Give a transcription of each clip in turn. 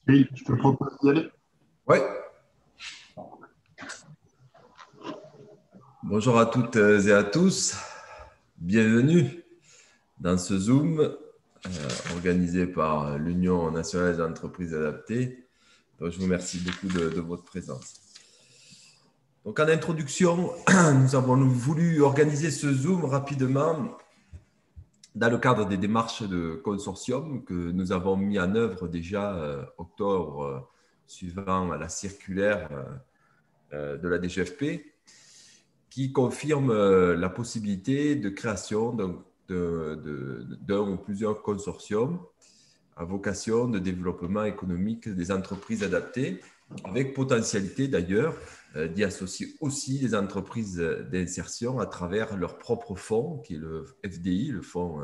Oui, je te propose d'y aller. Ouais. Bonjour à toutes et à tous. Bienvenue dans ce Zoom organisé par l'Union nationale des entreprises adaptées. Donc, je vous remercie beaucoup de votre présence. Donc, en introduction, nous avons voulu organiser ce Zoom rapidement dans le cadre des démarches de consortium que nous avons mis en œuvre déjà octobre suivant la circulaire de la DGFP, qui confirme la possibilité de création d'un ou plusieurs consortiums à vocation de développement économique des entreprises adaptées, avec potentialité d'ailleurs d'y associer aussi les entreprises d'insertion à travers leur propre fonds, qui est le FDI, le Fonds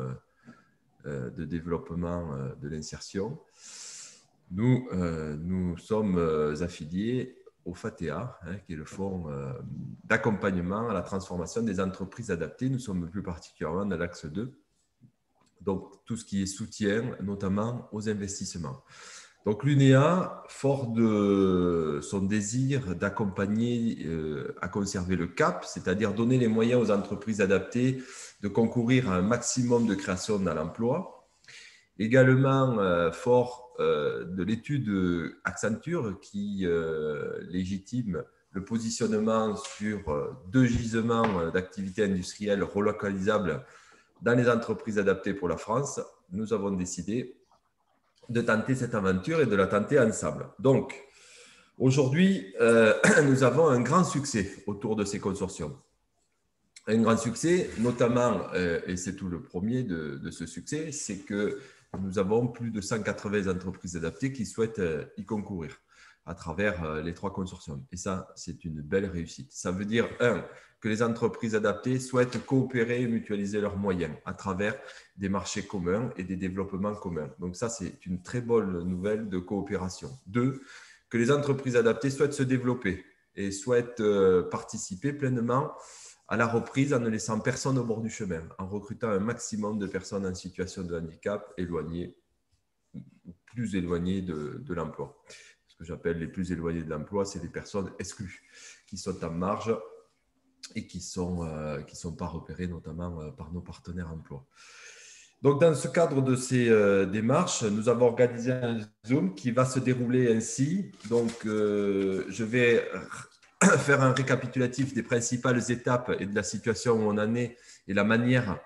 de développement de l'insertion. Nous sommes affiliés au FATEA, qui est le fonds d'accompagnement à la transformation des entreprises adaptées. Nous sommes plus particulièrement dans l'axe 2, donc tout ce qui est soutien, notamment aux investissements. Donc l'UNEA, fort de son désir d'accompagner à conserver le cap, c'est-à-dire donner les moyens aux entreprises adaptées de concourir à un maximum de création dans l'emploi, également fort de l'étude Accenture qui légitime le positionnement sur deux gisements d'activités industrielles relocalisables dans les entreprises adaptées pour la France, nous avons décidé de tenter cette aventure et de la tenter ensemble. Donc, aujourd'hui, nous avons un grand succès autour de ces consortiums. Un grand succès, notamment, et c'est tout le premier de ce succès, c'est que nous avons plus de 180 entreprises adaptées qui souhaitent y concourir à travers les trois consortiums. Et ça, c'est une belle réussite. Ça veut dire, un, que les entreprises adaptées souhaitent coopérer et mutualiser leurs moyens à travers des marchés communs et des développements communs. Donc ça, c'est une très bonne nouvelle de coopération. Deux, que les entreprises adaptées souhaitent se développer et souhaitent participer pleinement à la reprise en ne laissant personne au bord du chemin, en recrutant un maximum de personnes en situation de handicap éloignées, plus éloignées de l'emploi. Ce que j'appelle les plus éloignées de l'emploi, c'est les personnes exclues, qui sont en marge et qui sont pas repérées notamment par nos partenaires emploi. Donc, dans ce cadre de ces démarches, nous avons organisé un Zoom qui va se dérouler ainsi. Donc, je vais faire un récapitulatif des principales étapes et de la situation où on en est et la manière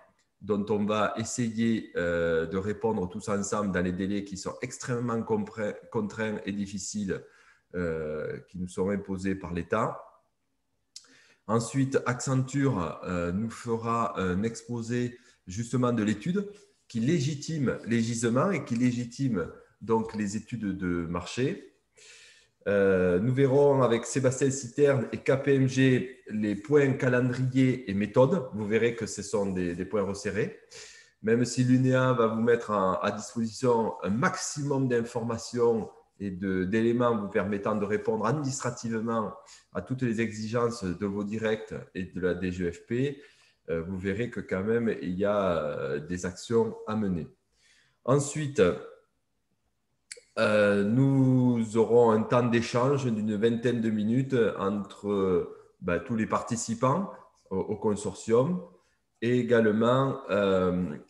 dont on va essayer de répondre tous ensemble dans les délais qui sont extrêmement contraints et difficiles qui nous sont imposés par l'État. Ensuite, Accenture nous fera un exposé justement de l'étude qui légitime les gisements et qui légitime donc les études de marché. Nous verrons avec Sébastien Citerne et KPMG les points calendrier et méthode. Vous verrez que ce sont des points resserrés. Même si l'UNEA va vous mettre à disposition un maximum d'informations et d'éléments vous permettant de répondre administrativement à toutes les exigences de vos directs et de la DGFP, vous verrez que quand même, il y a des actions à mener. Ensuite, nous aurons un temps d'échange d'une vingtaine de minutes entre tous les participants au consortium et également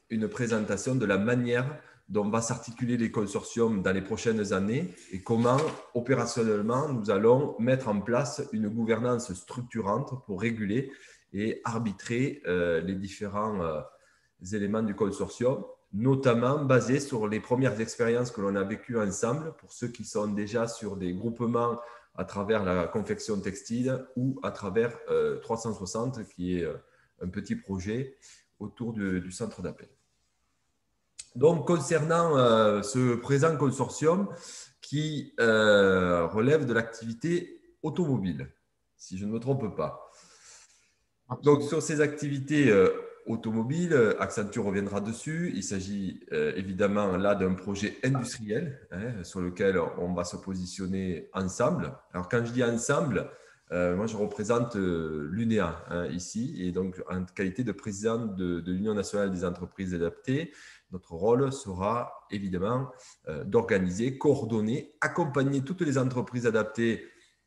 une présentation de la manière dont va s'articuler les consortiums dans les prochaines années et comment opérationnellement nous allons mettre en place une gouvernance structurante pour réguler et arbitrer les différents éléments du consortium, notamment basés sur les premières expériences que l'on a vécues ensemble pour ceux qui sont déjà sur des groupements à travers la confection textile ou à travers 360 qui est un petit projet autour du centre d'appel. Donc, concernant ce présent consortium qui relève de l'activité automobile, si je ne me trompe pas. Donc, Absolument. sur ces activités automobiles, Accenture reviendra dessus. Il s'agit évidemment là d'un projet industriel sur lequel on va se positionner ensemble. Alors, quand je dis ensemble, Moi, je représente l'UNEA ici, et donc en qualité de président de l'Union nationale des entreprises adaptées, notre rôle sera évidemment d'organiser, coordonner, accompagner toutes les entreprises adaptées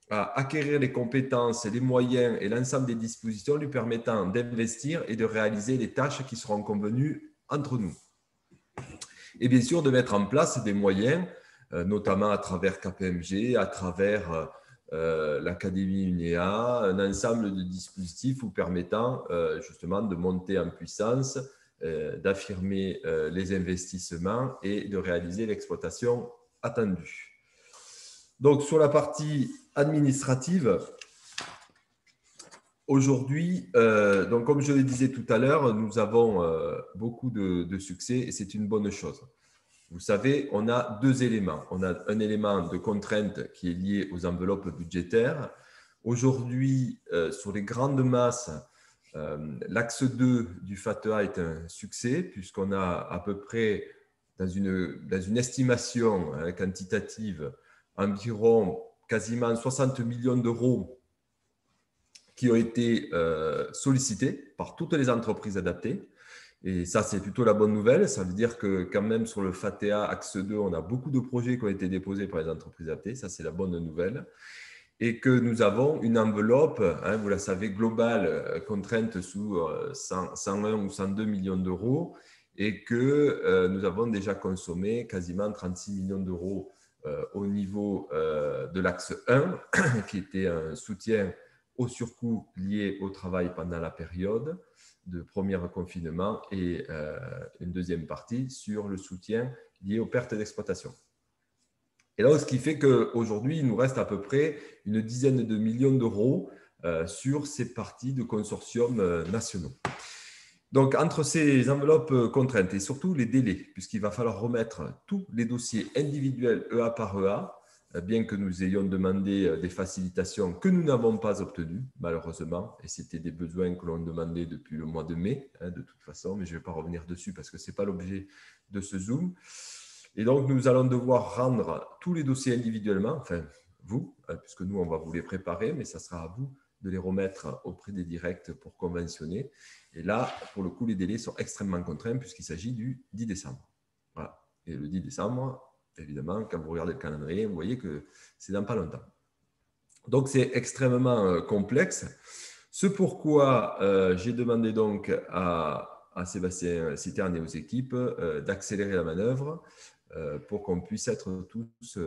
à acquérir les compétences, les moyens et l'ensemble des dispositions lui permettant d'investir et de réaliser les tâches qui seront convenues entre nous. Et bien sûr, de mettre en place des moyens, notamment à travers KPMG, à travers l'Académie UNEA, un ensemble de dispositifs vous permettant justement de monter en puissance, d'affirmer les investissements et de réaliser l'exploitation attendue. Donc, sur la partie administrative, aujourd'hui, donc comme je le disais tout à l'heure, nous avons beaucoup de succès et c'est une bonne chose. Vous savez, on a deux éléments. On a un élément de contrainte qui est lié aux enveloppes budgétaires. Aujourd'hui, sur les grandes masses, l'axe 2 du FATEA est un succès puisqu'on a à peu près, dans une estimation quantitative, environ quasiment 60 millions d'euros qui ont été sollicités par toutes les entreprises adaptées. Et ça, c'est plutôt la bonne nouvelle. Ça veut dire que quand même sur le FATEA Axe 2, on a beaucoup de projets qui ont été déposés par les entreprises adaptées. Ça, c'est la bonne nouvelle. Et que nous avons une enveloppe, vous la savez, globale, contrainte sous 101 ou 102 millions d'euros et que nous avons déjà consommé quasiment 36 millions d'euros au niveau de l'axe 1, qui était un soutien au surcoût lié au travail pendant la période de premier confinement et une deuxième partie sur le soutien lié aux pertes d'exploitation. Et donc, ce qui fait qu'aujourd'hui, il nous reste à peu près une dizaine de millions d'euros sur ces parties de consortiums nationaux. Donc, entre ces enveloppes contraintes et surtout les délais, puisqu'il va falloir remettre tous les dossiers individuels EA par EA, bien que nous ayons demandé des facilitations que nous n'avons pas obtenues, malheureusement, et c'était des besoins que l'on demandait depuis le mois de mai, de toute façon, mais je ne vais pas revenir dessus parce que ce n'est pas l'objet de ce Zoom. Et donc, nous allons devoir rendre tous les dossiers individuellement, enfin, vous, puisque nous, on va vous les préparer, mais ça sera à vous de les remettre auprès des directs pour conventionner. Et là, pour le coup, les délais sont extrêmement contraints puisqu'il s'agit du 10 décembre. Voilà. Et le 10 décembre, évidemment, quand vous regardez le calendrier, vous voyez que c'est dans pas longtemps. Donc, c'est extrêmement complexe. Ce pourquoi j'ai demandé donc à Sébastien Citerne et aux équipes d'accélérer la manœuvre pour qu'on puisse être tous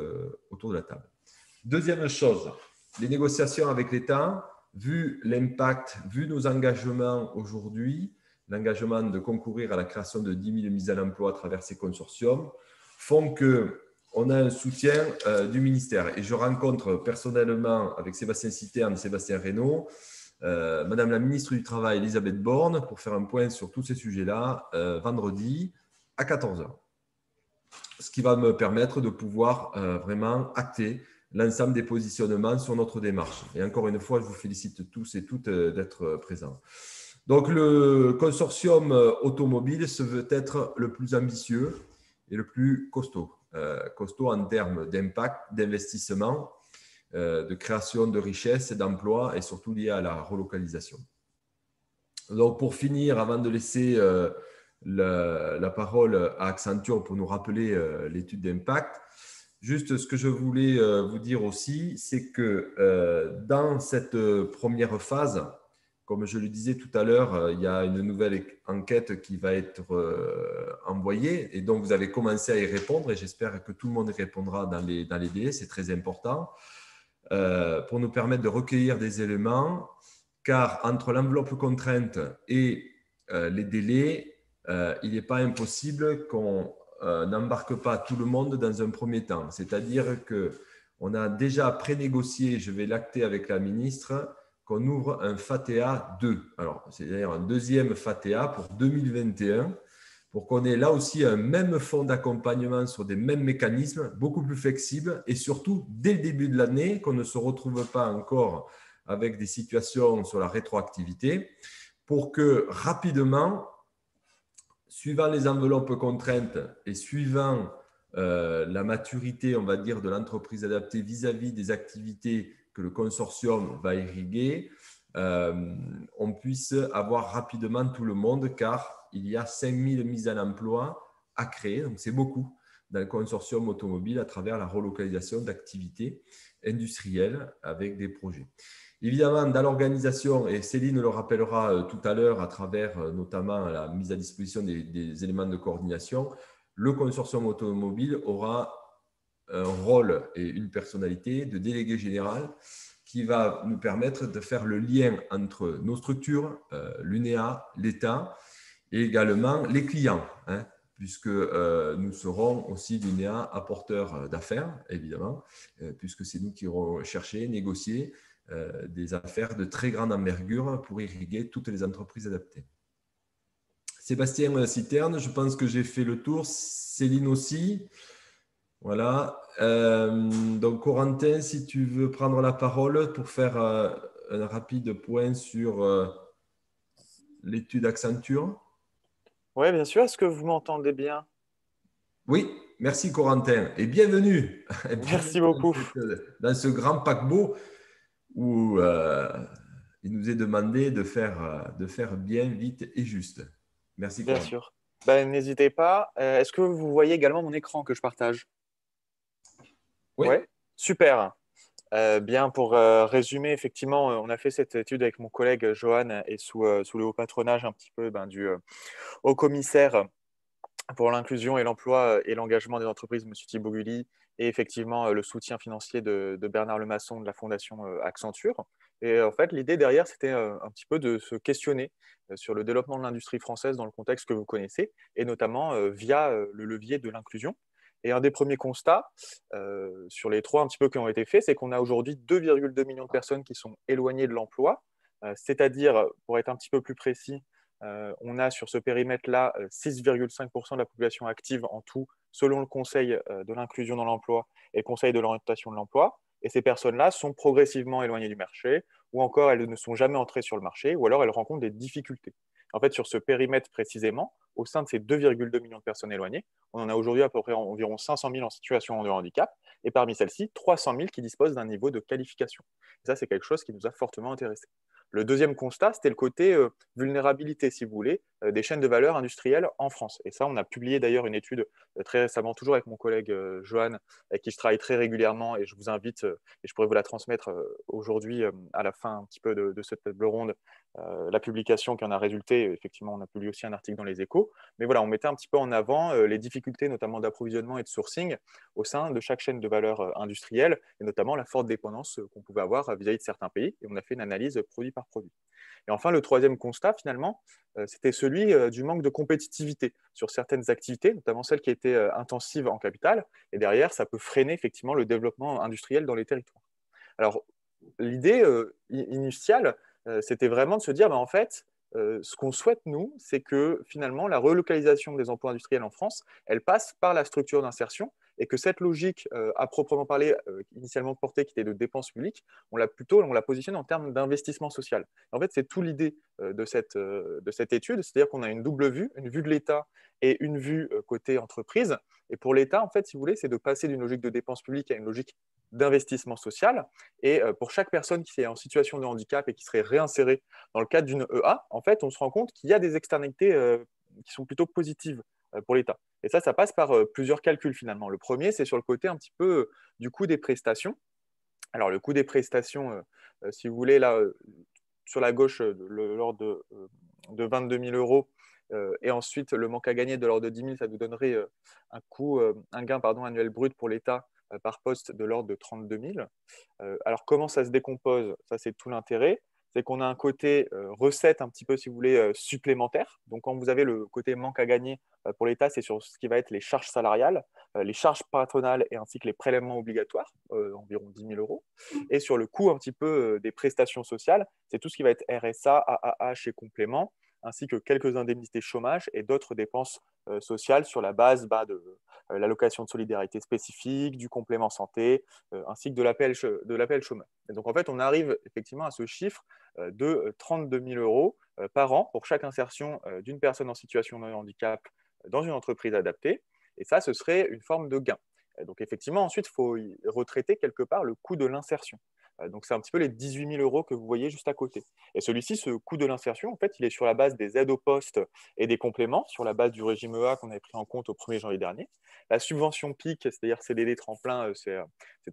autour de la table. Deuxième chose, les négociations avec l'État, vu l'impact, vu nos engagements aujourd'hui, l'engagement de concourir à la création de 10 000 mises à l'emploi à travers ces consortiums, font qu'on a un soutien du ministère. Et je rencontre personnellement avec Sébastien Citerne et Sébastien Reynaud, Madame la ministre du Travail, Elisabeth Borne, pour faire un point sur tous ces sujets-là, vendredi à 14h. Ce qui va me permettre de pouvoir vraiment acter l'ensemble des positionnements sur notre démarche. Et encore une fois, je vous félicite tous et toutes d'être présents. Donc, le consortium automobile se veut être le plus ambitieux et le plus costaud. Costaud en termes d'impact, d'investissement, de création de richesses, d'emplois et surtout lié à la relocalisation. Donc, pour finir, avant de laisser la parole à Accenture pour nous rappeler l'étude d'impact, juste ce que je voulais vous dire aussi, c'est que dans cette première phase, comme je le disais tout à l'heure, il y a une nouvelle enquête qui va être envoyée et donc vous avez commencé à y répondre et j'espère que tout le monde y répondra dans les délais, c'est très important, pour nous permettre de recueillir des éléments, car entre l'enveloppe contrainte et les délais, il n'est pas impossible qu'on n'embarque pas tout le monde dans un premier temps. C'est-à-dire qu'on a déjà pré-négocié, je vais l'acter avec la ministre, qu'on ouvre un FATEA 2. Alors, c'est-à-dire un deuxième FATEA pour 2021, pour qu'on ait là aussi un même fonds d'accompagnement sur des mêmes mécanismes, beaucoup plus flexibles, et surtout, dès le début de l'année, qu'on ne se retrouve pas encore avec des situations sur la rétroactivité, pour que rapidement, suivant les enveloppes contraintes et suivant la maturité, on va dire, de l'entreprise adaptée vis-à-vis des activités que le consortium va irriguer, on puisse avoir rapidement tout le monde, car il y a 5000 mises en emploi à créer, donc c'est beaucoup dans le consortium automobile à travers la relocalisation d'activités industrielles avec des projets. Évidemment, dans l'organisation, et Céline le rappellera tout à l'heure à travers notamment la mise à disposition des éléments de coordination, le consortium automobile aura un rôle et une personnalité de délégué général qui va nous permettre de faire le lien entre nos structures, l'UNEA, l'État et également les clients, hein, puisque nous serons aussi l'UNEA apporteurs d'affaires, évidemment, puisque c'est nous qui irons chercher, négocier des affaires de très grande envergure pour irriguer toutes les entreprises adaptées. Sébastien Citerne, je pense que j'ai fait le tour. Céline aussi. Voilà. Donc, Corentin, si tu veux prendre la parole pour faire un rapide point sur l'étude Accenture. Oui, bien sûr. Est-ce que vous m'entendez bien? Oui, merci Corentin et bienvenue, Merci bienvenue beaucoup. dans ce grand paquebot où il nous est demandé de faire bien, vite et juste. Merci Bien Corentin. sûr. Ben, n'hésitez pas. Est-ce que vous voyez également mon écran que je partage? Oui, Oui. Super. Bien, pour résumer, effectivement, on a fait cette étude avec mon collègue Johan et sous le haut patronage un petit peu du haut commissaire pour l'inclusion et l'emploi et l'engagement des entreprises, M. Thibault Gully, et effectivement le soutien financier de Bernard Lemasson de la Fondation Accenture. Et en fait, l'idée derrière, c'était un petit peu de se questionner sur le développement de l'industrie française dans le contexte que vous connaissez, et notamment via le levier de l'inclusion. Et un des premiers constats sur les trois un petit peu qui ont été faits, c'est qu'on a aujourd'hui 2,2 millions de personnes qui sont éloignées de l'emploi, c'est-à-dire, pour être un petit peu plus précis, on a sur ce périmètre-là 6,5% de la population active en tout, selon le Conseil de l'inclusion dans l'emploi et le Conseil de l'orientation de l'emploi. Et ces personnes-là sont progressivement éloignées du marché, ou encore elles ne sont jamais entrées sur le marché, ou alors elles rencontrent des difficultés. En fait, sur ce périmètre précisément, au sein de ces 2,2 millions de personnes éloignées, on en a aujourd'hui à peu près environ 500 000 en situation de handicap, et parmi celles-ci, 300 000 qui disposent d'un niveau de qualification. Et ça, c'est quelque chose qui nous a fortement intéressés. Le deuxième constat, c'était le côté vulnérabilité, si vous voulez, des chaînes de valeur industrielles en France. Et ça, on a publié d'ailleurs une étude très récemment, toujours avec mon collègue Johan, avec qui je travaille très régulièrement, et je vous invite, et je pourrais vous la transmettre aujourd'hui à la fin un petit peu de cette table ronde, la publication qui en a résulté. Effectivement, on a publié aussi un article dans les Échos. Mais voilà, on mettait un petit peu en avant les difficultés, notamment d'approvisionnement et de sourcing, au sein de chaque chaîne de valeur industrielle, et notamment la forte dépendance qu'on pouvait avoir vis-à-vis de certains pays. Et on a fait une analyse produit par produit. Et enfin, le troisième constat, finalement, c'était celui du manque de compétitivité sur certaines activités, notamment celles qui étaient intensives en capital. Et derrière, ça peut freiner effectivement le développement industriel dans les territoires. Alors, l'idée initiale, c'était vraiment de se dire, en fait, ce qu'on souhaite, nous, c'est que finalement, la relocalisation des emplois industriels en France, elle passe par la structure d'insertion, et que cette logique, à proprement parler, initialement portée, qui était de dépenses publiques, on l'a positionne en termes d'investissement social. En fait, c'est tout l'idée de cette étude, c'est-à-dire qu'on a une double vue, une vue de l'État et une vue côté entreprise. Et pour l'État, en fait, si vous voulez, c'est de passer d'une logique de dépenses publiques à une logique d'investissement social. Et pour chaque personne qui est en situation de handicap et qui serait réinsérée dans le cadre d'une EA, en fait, on se rend compte qu'il y a des externalités qui sont plutôt positives pour l'État. Et ça passe par plusieurs calculs finalement. Le premier, c'est sur le côté un petit peu du coût des prestations. Alors, le coût des prestations, si vous voulez, là, sur la gauche, l'ordre de 22 000 euros, et ensuite le manque à gagner de l'ordre de 10 000, ça vous donnerait un gain annuel brut pour l'État par poste de l'ordre de 32 000. Alors, comment ça se décompose? Ça, c'est tout l'intérêt. C'est qu'on a un côté recette un petit peu, si vous voulez, supplémentaire. Donc, quand vous avez le côté manque à gagner pour l'État, c'est sur ce qui va être les charges salariales, les charges patronales et ainsi que les prélèvements obligatoires, environ 10 000 euros. Et sur le coût un petit peu des prestations sociales, c'est tout ce qui va être RSA, AAH et compléments, ainsi que quelques indemnités chômage et d'autres dépenses sociales sur la base de l'allocation de solidarité spécifique, du complément santé, ainsi que de l'appel chômeur. Et donc, en fait, on arrive effectivement à ce chiffre de 32 000 euros par an pour chaque insertion d'une personne en situation de handicap dans une entreprise adaptée. Et ça, ce serait une forme de gain. Donc effectivement, ensuite, il faut retraiter quelque part le coût de l'insertion. Donc c'est un petit peu les 18 000 euros que vous voyez juste à côté. Et celui-ci, ce coût de l'insertion, en fait, il est sur la base des aides au poste et des compléments, sur la base du régime EA qu'on avait pris en compte au 1er janvier dernier. La subvention PIC, c'est-à-dire CDD tremplin, c'est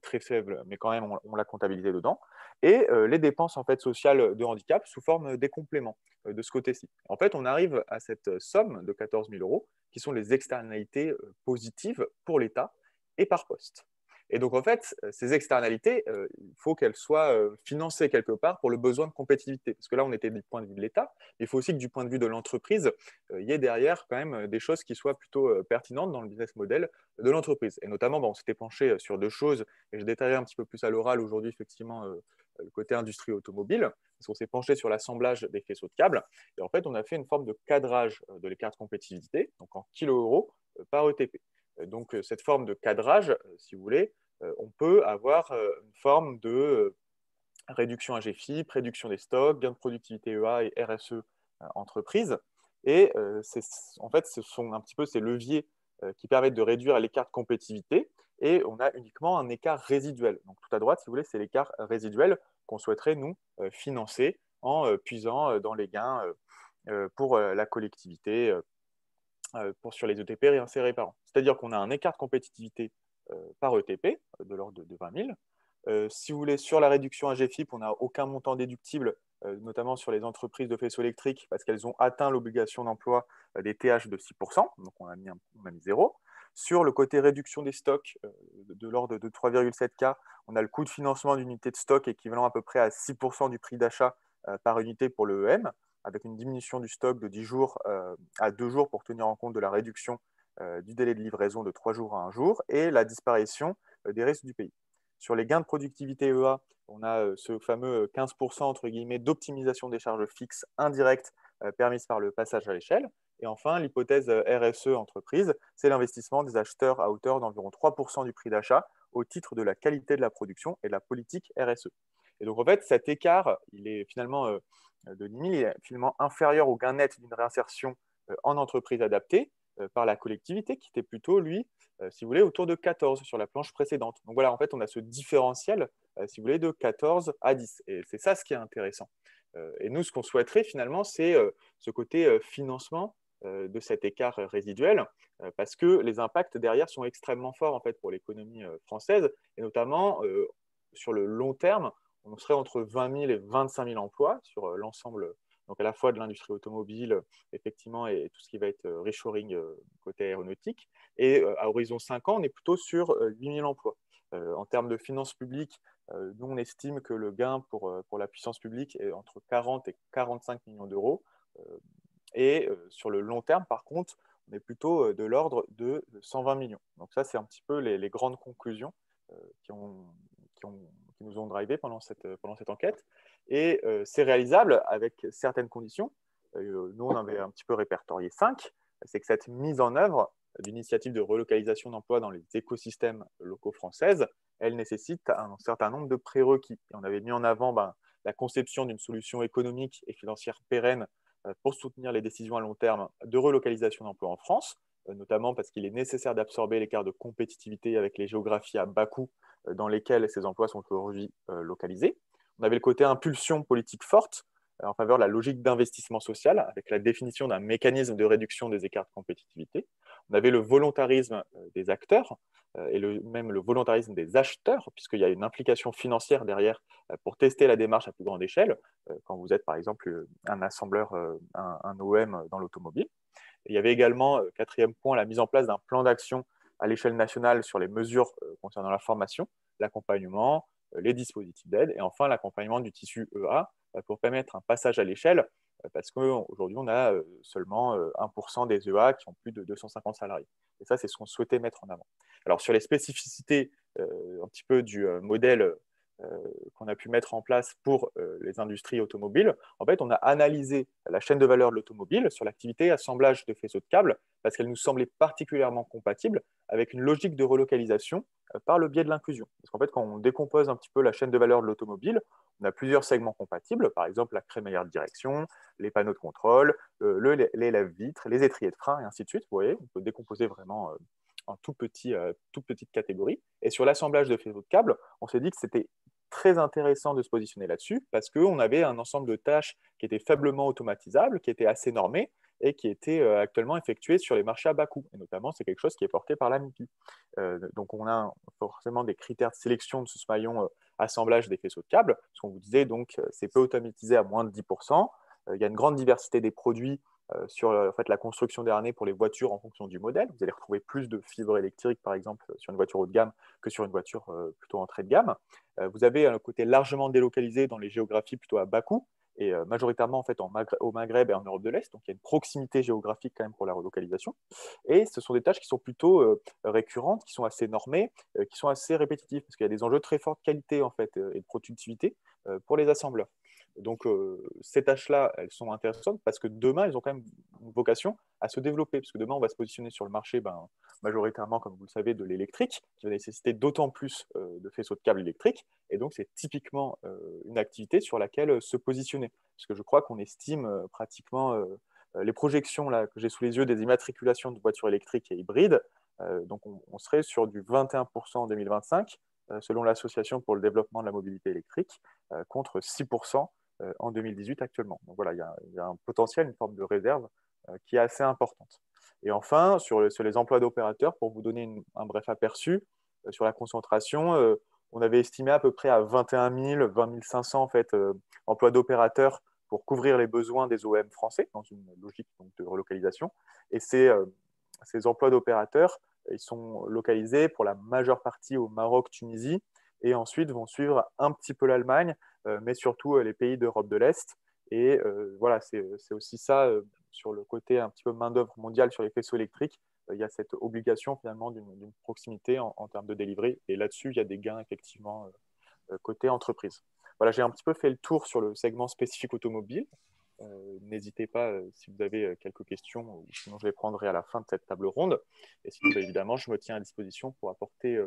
très faible, mais quand même, on l'a comptabilisé dedans. Et les dépenses en fait, sociales de handicap sous forme des compléments de ce côté-ci. En fait, on arrive à cette somme de 14 000 euros qui sont les externalités positives pour l'État et par poste. Et donc, en fait, ces externalités, il faut qu'elles soient financées quelque part pour le besoin de compétitivité. Parce que là, on était du point de vue de l'État, mais il faut aussi que du point de vue de l'entreprise, il y ait derrière quand même des choses qui soient plutôt pertinentes dans le business model de l'entreprise. Et notamment, on s'était penché sur deux choses, et je détaillerai un petit peu plus à l'oral aujourd'hui, effectivement, le côté industrie automobile, parce qu'on s'est penché sur l'assemblage des faisceaux de câbles. Et en fait, on a fait une forme de cadrage de l'écart de compétitivité, donc en kilo-euros par ETP. Donc, cette forme de cadrage, si vous voulez, on peut avoir une forme de réduction AGFIP, réduction des stocks, gain de productivité EA et RSE entreprise. Et en fait, ce sont un petit peu ces leviers qui permettent de réduire l'écart de compétitivité. Et on a uniquement un écart résiduel. Donc, tout à droite, si vous voulez, c'est l'écart résiduel qu'on souhaiterait, nous, financer en puisant dans les gains pour la collectivité, sur les ETP réinsérés par an. C'est-à-dire qu'on a un écart de compétitivité par ETP de l'ordre de 20 000. Si vous voulez, sur la réduction AGFIP, on n'a aucun montant déductible, notamment sur les entreprises de faisceaux électriques, parce qu'elles ont atteint l'obligation d'emploi des TH de 6%, donc on a mis 0. Sur le côté réduction des stocks, de l'ordre de 3,7K, on a le coût de financement d'unité de stock équivalent à peu près à 6% du prix d'achat par unité pour le EM, avec une diminution du stock de 10 jours à 2 jours pour tenir en compte de la réduction du délai de livraison de 3 jours à 1 jour et la disparition des risques du pays. Sur les gains de productivité EA, on a ce fameux 15% entre guillemets d'optimisation des charges fixes indirectes permises par le passage à l'échelle. Et enfin, l'hypothèse RSE entreprise, c'est l'investissement des acheteurs à hauteur d'environ 3% du prix d'achat au titre de la qualité de la production et de la politique RSE. Et donc, en fait, cet écart, il est finalement de 10 000, il est finalement inférieur au gain net d'une réinsertion en entreprise adaptée par la collectivité, qui était plutôt, lui, si vous voulez, autour de 14 sur la planche précédente. Donc voilà, en fait, on a ce différentiel, si vous voulez, de 14 à 10. Et c'est ça ce qui est intéressant. Et nous, ce qu'on souhaiterait finalement, c'est ce côté financement de cet écart résiduel, parce que les impacts derrière sont extrêmement forts en fait, pour l'économie française, et notamment sur le long terme, on serait entre 20 000 et 25 000 emplois sur l'ensemble, donc à la fois de l'industrie automobile, effectivement, et tout ce qui va être reshoring côté aéronautique. Et à horizon 5 ans, on est plutôt sur 8 000 emplois. En termes de finances publiques, nous, on estime que le gain pour la puissance publique est entre 40 et 45 millions d'euros. Et sur le long terme, par contre, on est plutôt de l'ordre de 120 millions. Donc ça, c'est un petit peu les grandes conclusions qui nous ont drivé pendant cette enquête. Et c'est réalisable avec certaines conditions. Nous, on en avait un petit peu répertorié 5. C'est que cette mise en œuvre d'initiatives de relocalisation d'emplois dans les écosystèmes locaux françaises, elle nécessite un certain nombre de prérequis. Et on avait mis en avant la conception d'une solution économique et financière pérenne pour soutenir les décisions à long terme de relocalisation d'emplois en France, notamment parce qu'il est nécessaire d'absorber l'écart de compétitivité avec les géographies à bas coût dans lesquelles ces emplois sont aujourd'hui localisés. On avait le côté impulsion politique forte en faveur de la logique d'investissement social, avec la définition d'un mécanisme de réduction des écarts de compétitivité. On avait le volontarisme des acteurs et même le volontarisme des acheteurs, puisqu'il y a une implication financière derrière pour tester la démarche à plus grande échelle, quand vous êtes par exemple un assembleur, un OM dans l'automobile. Il y avait également, quatrième point, la mise en place d'un plan d'action à l'échelle nationale sur les mesures concernant la formation, l'accompagnement, les dispositifs d'aide et enfin l'accompagnement du tissu EA pour permettre un passage à l'échelle parce qu'aujourd'hui, on a seulement 1% des EA qui ont plus de 250 salariés. Et ça, c'est ce qu'on souhaitait mettre en avant. Alors, sur les spécificités un petit peu du modèle qu'on a pu mettre en place pour les industries automobiles, en fait, on a analysé la chaîne de valeur de l'automobile sur l'activité assemblage de faisceaux de câbles parce qu'elle nous semblait particulièrement compatible avec une logique de relocalisation par le biais de l'inclusion. Parce qu'en fait, quand on décompose un petit peu la chaîne de valeur de l'automobile, on a plusieurs segments compatibles, par exemple la crémaillère de direction, les panneaux de contrôle, les lève-vitres, les étriers de frein, et ainsi de suite. Vous voyez, on peut décomposer vraiment toute petite catégorie. Et sur l'assemblage de faisceaux de câbles, on s'est dit que c'était très intéressant de se positionner là-dessus parce qu'on avait un ensemble de tâches qui étaient faiblement automatisables, qui étaient assez normées et qui étaient actuellement effectuées sur les marchés à bas coût. Et notamment, c'est quelque chose qui est porté par la MIPI. Donc, on a forcément des critères de sélection de ce maillon assemblage des faisceaux de câbles. Ce qu'on vous disait, donc, c'est peu automatisé à moins de 10%. Il y a une grande diversité des produits sur en fait, la construction des harnais pour les voitures en fonction du modèle. Vous allez retrouver plus de fibres électriques, par exemple, sur une voiture haut de gamme que sur une voiture plutôt entrée de gamme. Vous avez un côté largement délocalisé dans les géographies plutôt à bas coût, et majoritairement en fait, au Maghreb et en Europe de l'Est. Donc il y a une proximité géographique quand même pour la relocalisation. Et ce sont des tâches qui sont plutôt récurrentes, qui sont assez normées, qui sont assez répétitives, parce qu'il y a des enjeux de très forte qualité en fait, et de productivité pour les assembleurs. Donc, ces tâches-là, elles sont intéressantes parce que demain, elles ont quand même une vocation à se développer. Parce que demain, on va se positionner sur le marché, majoritairement, comme vous le savez, de l'électrique, qui va nécessiter d'autant plus de faisceaux de câbles électriques. Et donc, c'est typiquement une activité sur laquelle se positionner. Parce que je crois qu'on estime pratiquement les projections là, que j'ai sous les yeux des immatriculations de voitures électriques et hybrides. Donc, on serait sur du 21% en 2025, selon l'Association pour le développement de la mobilité électrique, contre 6% en 2018 actuellement. Donc voilà, il y a un potentiel, une forme de réserve qui est assez importante. Et enfin, sur les emplois d'opérateurs, pour vous donner un bref aperçu, sur la concentration, on avait estimé à peu près à 21 000, 20 500 en fait, emplois d'opérateurs pour couvrir les besoins des OEM français, dans une logique donc, de relocalisation. Et ces emplois d'opérateurs, ils sont localisés pour la majeure partie au Maroc, Tunisie, et ensuite vont suivre un petit peu l'Allemagne, mais surtout les pays d'Europe de l'Est. Et voilà, c'est aussi ça, sur le côté un petit peu main-d'œuvre mondiale sur les faisceaux électriques, il y a cette obligation finalement d'une proximité en termes de délivré. Et là-dessus, il y a des gains effectivement côté entreprise. Voilà, j'ai un petit peu fait le tour sur le segment spécifique automobile. N'hésitez pas si vous avez quelques questions, ou sinon je les prendrai à la fin de cette table ronde. Et sinon, évidemment, je me tiens à disposition pour apporter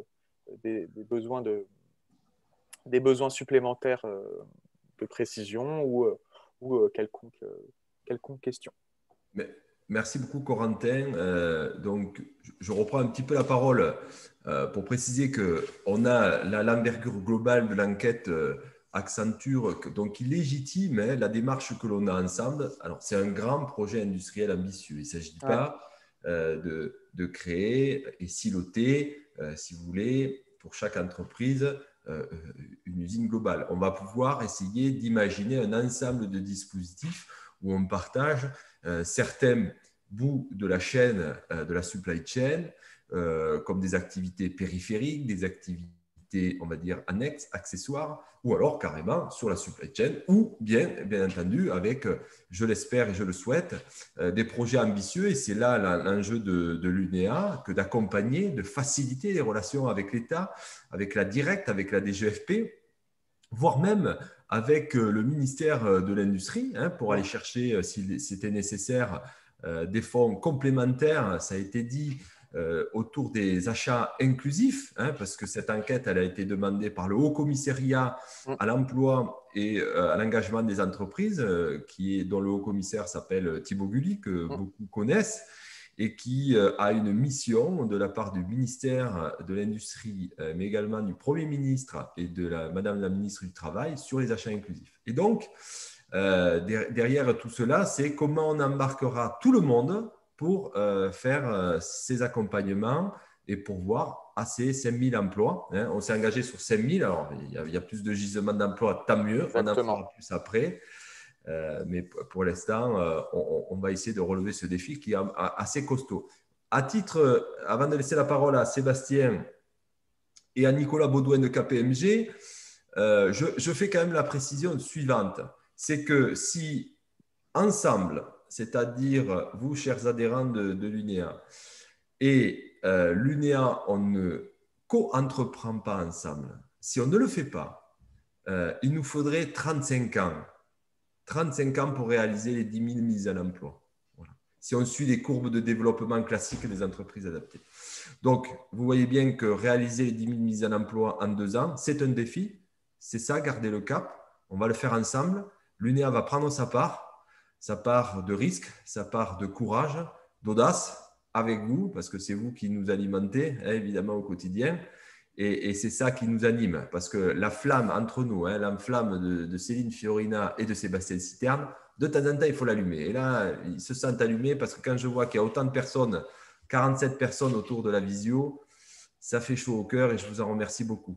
des besoins supplémentaires de précision ou quelconque question. Mais, merci beaucoup, Corentin. Donc, je reprends un petit peu la parole pour préciser qu'on a l'envergure globale de l'enquête Accenture, donc qui légitime la démarche que l'on a ensemble. Alors, c'est un grand projet industriel ambitieux. Il ne s'agit pas de créer et siloter, si vous voulez, pour chaque entreprise, une usine globale. On va pouvoir essayer d'imaginer un ensemble de dispositifs où on partage certains bouts de la chaîne, de la supply chain, comme des activités périphériques, des activités, on va dire, annexes, accessoires, ou alors carrément sur la supply chain, ou bien entendu, avec, je l'espère et je le souhaite, des projets ambitieux. Et c'est là l'enjeu de l'UNEA, que d'accompagner, de faciliter les relations avec l'État, avec la directe, avec la DGFP, voire même avec le ministère de l'Industrie, pour aller chercher, si c'était nécessaire, des fonds complémentaires, ça a été dit, autour des achats inclusifs, parce que cette enquête, elle a été demandée par le Haut Commissariat à l'emploi et à l'engagement des entreprises, dont le Haut Commissaire s'appelle Thibaut Gulli, que beaucoup connaissent, et qui a une mission de la part du ministère de l'Industrie, mais également du Premier ministre et de Madame la ministre du Travail sur les achats inclusifs. Et donc, derrière tout cela, c'est comment on embarquera tout le monde pour faire ces accompagnements et pourvoir à ces 5 000 emplois. On s'est engagé sur 5 000, alors il y a plus de gisements d'emplois, tant mieux, Exactement. on en fera plus après. Mais pour l'instant, on va essayer de relever ce défi qui est assez costaud. À titre, avant de laisser la parole à Sébastien et à Nicolas Baudouin de KPMG, je fais quand même la précision suivante. C'est que si ensemble, c'est-à-dire vous, chers adhérents de l'UNEA, et l'UNEA, on ne co-entreprend pas ensemble, si on ne le fait pas, il nous faudrait 35 ans. 35 ans pour réaliser les 10 000 mises à l'emploi. Voilà. Si on suit les courbes de développement classiques des entreprises adaptées. Donc, vous voyez bien que réaliser les 10 000 mises à l'emploi en 2 ans, c'est un défi. C'est ça, garder le cap. On va le faire ensemble. L'UNEA va prendre sa part de risque, sa part de courage, d'audace, avec vous, parce que c'est vous qui nous alimentez, hein, évidemment, au quotidien. Et c'est ça qui nous anime, parce que la flamme entre nous, hein, la flamme de Céline Fiorina et de Sébastien Citerne, de temps en temps, il faut l'allumer. Et là, ils se sentent allumés parce que quand je vois qu'il y a autant de personnes, 47 personnes autour de la visio, ça fait chaud au cœur et je vous en remercie beaucoup.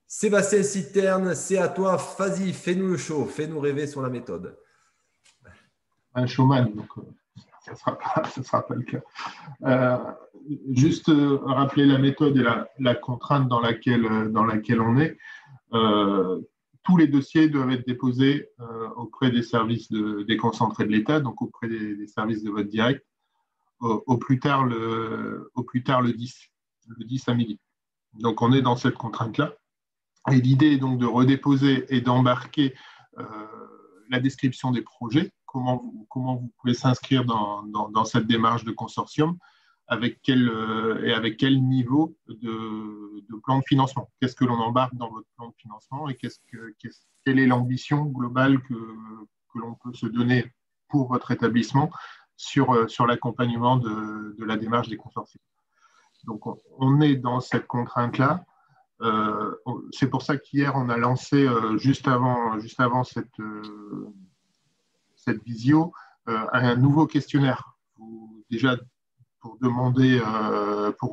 Sébastien Citerne, c'est à toi. Vas-y, fais-nous le show, fais-nous rêver sur la méthode. Un showman, donc ça ne sera pas le cas. Juste rappeler la méthode et la contrainte dans laquelle on est. Tous les dossiers doivent être déposés auprès des services déconcentrés de l'État, donc auprès des services de vote direct, au plus tard le 10 à midi. Donc on est dans cette contrainte-là. Et l'idée est donc de redéposer et d'embarquer la description des projets, comment vous pouvez s'inscrire dans cette démarche de consortium, avec quel niveau de plan de financement. Qu'est-ce que l'on embarque dans votre plan de financement et quelle est l'ambition globale que l'on peut se donner pour votre établissement sur l'accompagnement de la démarche des consortiums. Donc, on est dans cette contrainte-là. C'est pour ça qu'hier, on a lancé, juste avant cette visio, un nouveau questionnaire. Déjà, pour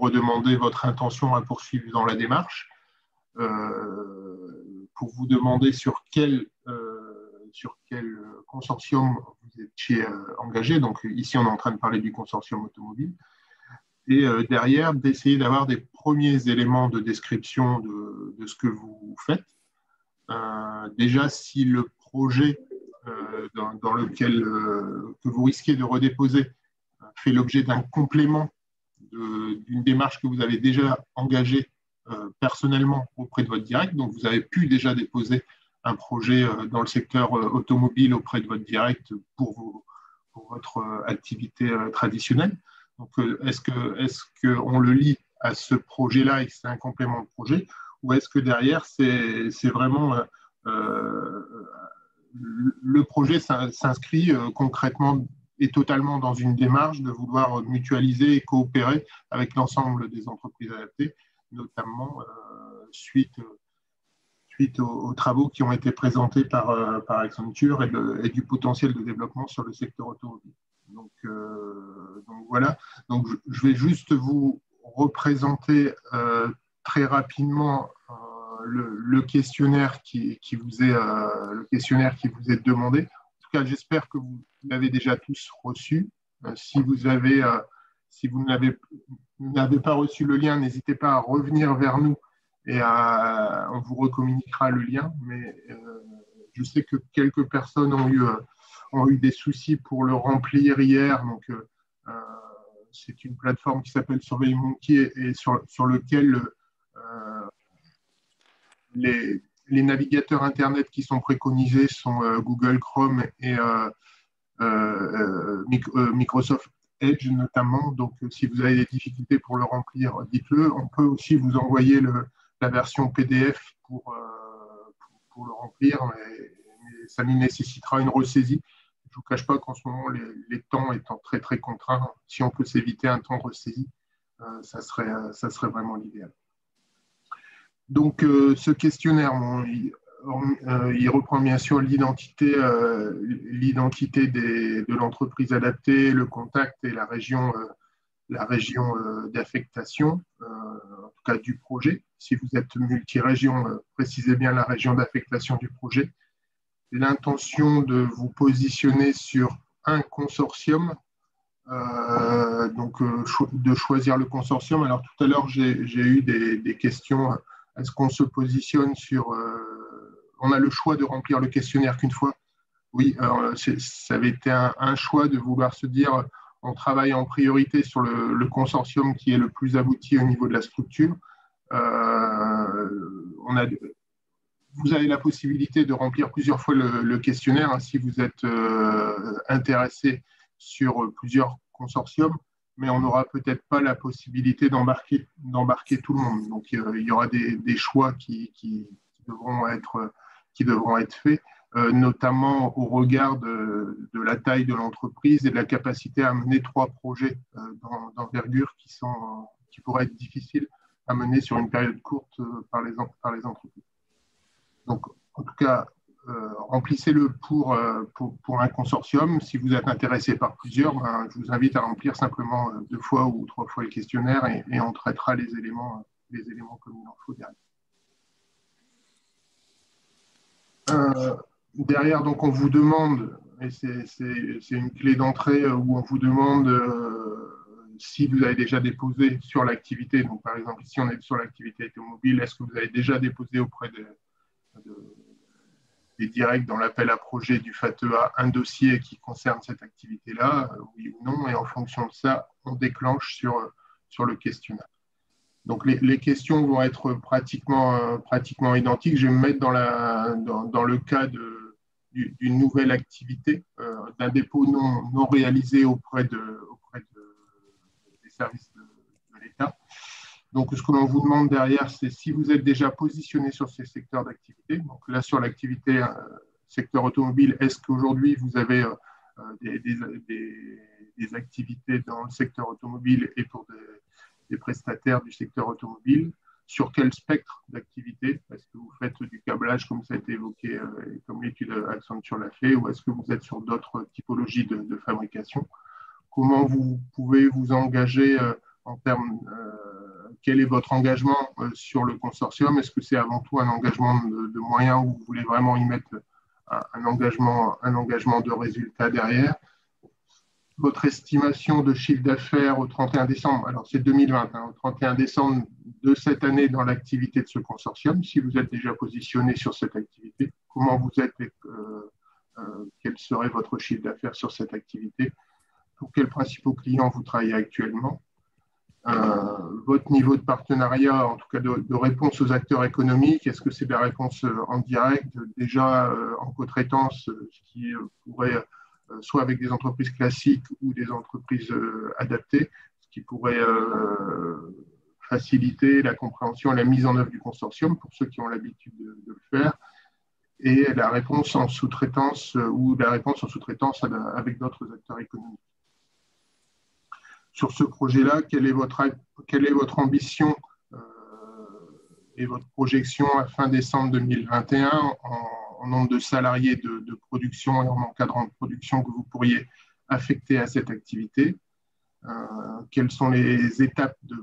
redemander votre intention à poursuivre dans la démarche, pour vous demander sur quel consortium vous étiez engagé. Donc ici, on est en train de parler du consortium automobile. Et derrière, d'essayer d'avoir des premiers éléments de description de ce que vous faites. Déjà, si le projet dans lequel que vous risquez de redéposer fait l'objet d'un complément d'une démarche que vous avez déjà engagée personnellement auprès de votre direct, donc vous avez pu déjà déposer un projet dans le secteur automobile auprès de votre direct pour votre activité traditionnelle. Donc, est-ce qu'on le lie à ce projet-là et que c'est un complément de projet, ou est-ce que derrière, c'est vraiment le projet s'inscrit concrètement et totalement dans une démarche de vouloir mutualiser et coopérer avec l'ensemble des entreprises adaptées, notamment suite aux travaux qui ont été présentés par Accenture et du potentiel de développement sur le secteur automobile. Donc voilà, donc je vais juste vous représenter très rapidement le questionnaire qui vous est demandé. En tout cas, j'espère que vous l'avez déjà tous reçu. Si vous n'avez pas reçu le lien, n'hésitez pas à revenir vers nous et on vous recommuniquera le lien. Mais je sais que quelques personnes ont eu des soucis pour le remplir hier. Donc, c'est une plateforme qui s'appelle SurveyMonkey et sur lequel les navigateurs Internet qui sont préconisés sont Google Chrome et Microsoft Edge notamment. Donc, si vous avez des difficultés pour le remplir, dites-le. On peut aussi vous envoyer la version PDF pour le remplir, mais ça nécessitera une ressaisie. Je ne vous cache pas qu'en ce moment, les temps étant très, très contraints, si on peut s'éviter un temps de ressaisie, ça serait vraiment l'idéal. Donc, ce questionnaire, il reprend bien sûr l'identité de l'entreprise adaptée, le contact et la région d'affectation, en tout cas du projet. Si vous êtes multi-région, précisez bien la région d'affectation du projet. L'intention de vous positionner sur un consortium, donc de choisir le consortium. Alors tout à l'heure, j'ai eu des questions. Est-ce qu'on se positionne sur… on a le choix de remplir le questionnaire qu'une fois? Oui, ça avait été un choix de vouloir se dire on travaille en priorité sur le consortium qui est le plus abouti au niveau de la structure. Vous avez la possibilité de remplir plusieurs fois le questionnaire hein, si vous êtes intéressé sur plusieurs consortiums, mais on n'aura peut-être pas la possibilité d'embarquer tout le monde. Donc, il y aura des choix qui devront être faits notamment au regard de la taille de l'entreprise et de la capacité à mener 3 projets d'envergure qui pourraient être difficiles à mener sur une période courte par les entreprises. Donc, en tout cas, remplissez-le pour un consortium. Si vous êtes intéressé par plusieurs, je vous invite à remplir simplement 2 fois ou 3 fois le questionnaire et on traitera les éléments comme il en faut derrière. Derrière, donc, on vous demande, et c'est une clé d'entrée où on vous demande si vous avez déjà déposé sur l'activité. Donc, par exemple, ici, on est sur l'activité automobile. Est-ce que vous avez déjà déposé auprès des directs dans l'appel à projet du FATEA un dossier qui concerne cette activité-là, oui ou non, et en fonction de ça, on déclenche sur le questionnaire. Donc les questions vont être pratiquement identiques. Je vais me mettre dans le cas d'une nouvelle activité, d'un dépôt non réalisé auprès des services de l'État. Donc, ce que l'on vous demande derrière, c'est si vous êtes déjà positionné sur ces secteurs d'activité. Donc là, sur l'activité secteur automobile, est-ce qu'aujourd'hui, vous avez des activités dans le secteur automobile et pour des prestataires du secteur automobile? Sur quel spectre d'activité? Est-ce que vous faites du câblage, comme ça a été évoqué, comme l'étude Accenture l'a fait, ou est-ce que vous êtes sur d'autres typologies de fabrication? Comment vous pouvez vous engager en termes... quel est votre engagement sur le consortium? Est-ce que c'est avant tout un engagement de moyens ou vous voulez vraiment y mettre un engagement de résultat derrière? Votre estimation de chiffre d'affaires au 31 décembre, alors c'est 2020, au 31 décembre de cette année dans l'activité de ce consortium, si vous êtes déjà positionné sur cette activité, comment vous êtes et quel serait votre chiffre d'affaires sur cette activité? Pour quels principaux clients vous travaillez actuellement? Votre niveau de partenariat, en tout cas de réponse aux acteurs économiques, est-ce que c'est des réponses en direct, déjà en co-traitance, ce qui pourrait, soit avec des entreprises classiques ou des entreprises adaptées, ce qui pourrait faciliter la compréhension et la mise en œuvre du consortium pour ceux qui ont l'habitude de le faire, et la réponse en sous-traitance ou la réponse en sous-traitance avec d'autres acteurs économiques. Sur ce projet-là, quelle est votre ambition et votre projection à fin décembre 2021 en nombre de salariés de production et en encadrant de production que vous pourriez affecter à cette activité? Quelles sont les étapes de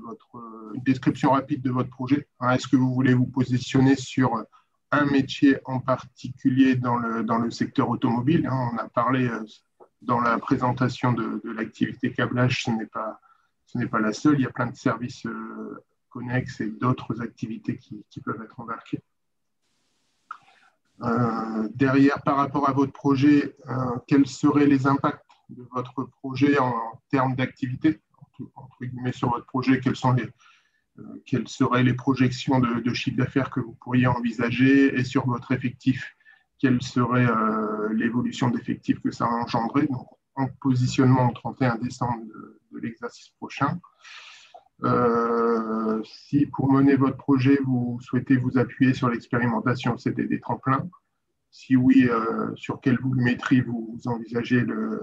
une description rapide de votre projet? Est-ce que vous voulez vous positionner sur un métier en particulier dans le secteur automobile? On a parlé dans la présentation de l'activité câblage, ce n'est pas la seule. Il y a plein de services connexes et d'autres activités qui peuvent être embarquées. Derrière, par rapport à votre projet, quels seraient les impacts de votre projet en termes d'activité? Entre guillemets, sur votre projet, quelles seraient les projections de chiffre d'affaires que vous pourriez envisager, et sur votre effectif, quelle serait l'évolution d'effectifs que ça a engendré, donc en positionnement au 31 décembre de l'exercice prochain. Si pour mener votre projet, vous souhaitez vous appuyer sur l'expérimentation CDD tremplin, si oui, sur quelle volumétrie vous envisagez de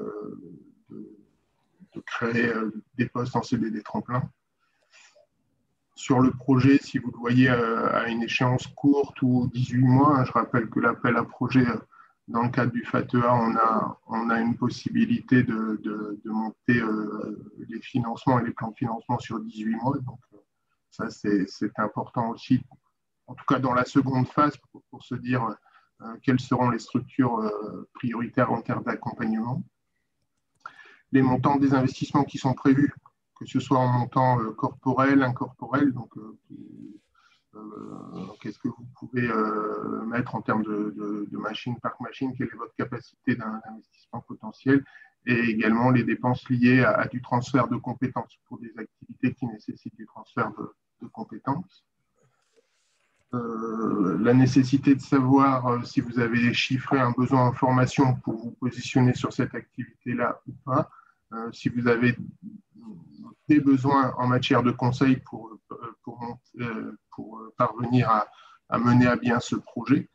créer des postes en CDD tremplin? Sur le projet, si vous le voyez à une échéance courte ou 18 mois, je rappelle que l'appel à projet, dans le cadre du FATEA, on a une possibilité de monter les financements et les plans de financement sur 18 mois. Donc, ça, c'est important aussi, en tout cas dans la seconde phase, pour se dire quelles seront les structures prioritaires en termes d'accompagnement. Les montants des investissements qui sont prévus, que ce soit en montant corporel, incorporel, donc qu'est-ce que vous pouvez mettre en termes de machines, parc machine, quelle est votre capacité d'investissement potentiel, et également les dépenses liées à du transfert de compétences pour des activités qui nécessitent du transfert de compétences. La nécessité de savoir si vous avez chiffré un besoin en formation pour vous positionner sur cette activité-là ou pas, si vous avez des besoins en matière de conseil pour parvenir à mener à bien ce projet.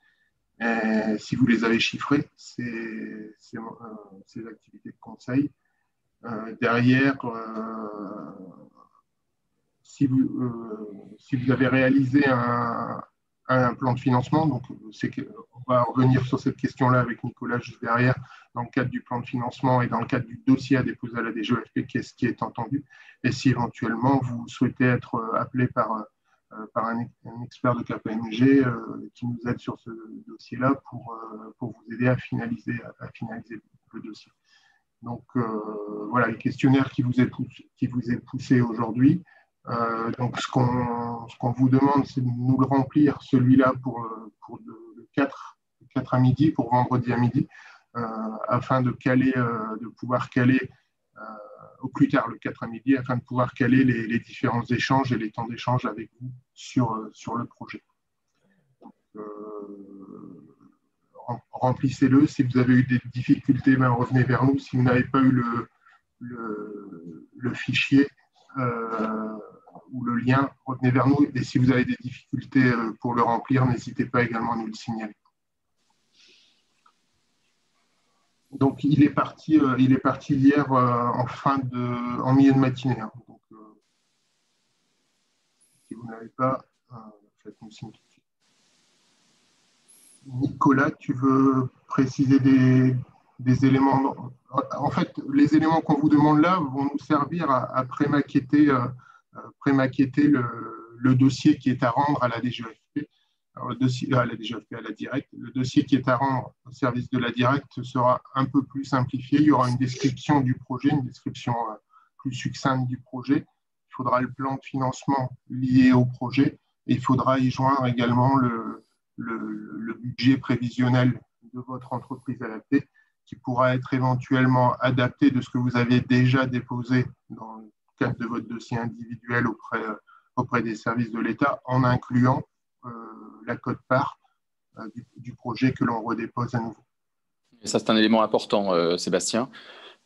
Et si vous les avez chiffrées, ces activités de conseil. Derrière, si vous avez réalisé un plan de financement, donc on va revenir sur cette question-là avec Nicolas juste derrière, dans le cadre du plan de financement et dans le cadre du dossier à déposer à la DGEFP, qu'est-ce qui est entendu, et si éventuellement vous souhaitez être appelé par un expert de KPMG qui nous aide sur ce dossier-là pour vous aider à finaliser le dossier. Donc voilà, le questionnaire qui vous est poussé aujourd'hui. Donc ce qu'on vous demande, c'est de nous le remplir, celui-là pour le 4 à midi, pour vendredi à midi, afin de pouvoir caler au plus tard le 4 à midi, afin de pouvoir caler les différents échanges et les temps d'échange avec vous sur le projet. Donc, remplissez-le. Si vous avez eu des difficultés, revenez vers nous. Si vous n'avez pas eu le fichier ou le lien, revenez vers nous. Et si vous avez des difficultés pour le remplir, n'hésitez pas également à nous le signaler. Donc, il est parti hier en milieu de matinée. Hein. Donc, si vous n'avez pas, faites-nous signe tout de suite. Nicolas, tu veux préciser des éléments? En fait, les éléments qu'on vous demande là vont nous servir à pré-maqueter le dossier qui est à rendre à la DGEFP. Alors, à la Directe. Le dossier qui est à rendre au service de la Directe sera un peu plus simplifié. Il y aura une description du projet, une description plus succincte du projet. Il faudra le plan de financement lié au projet et il faudra y joindre également le budget prévisionnel de votre entreprise adaptée qui pourra être éventuellement adapté de ce que vous avez déjà déposé dans le cadre de votre dossier individuel auprès des services de l'État en incluant la quote-part du projet que l'on redépose à nouveau. Et ça, c'est un élément important, Sébastien.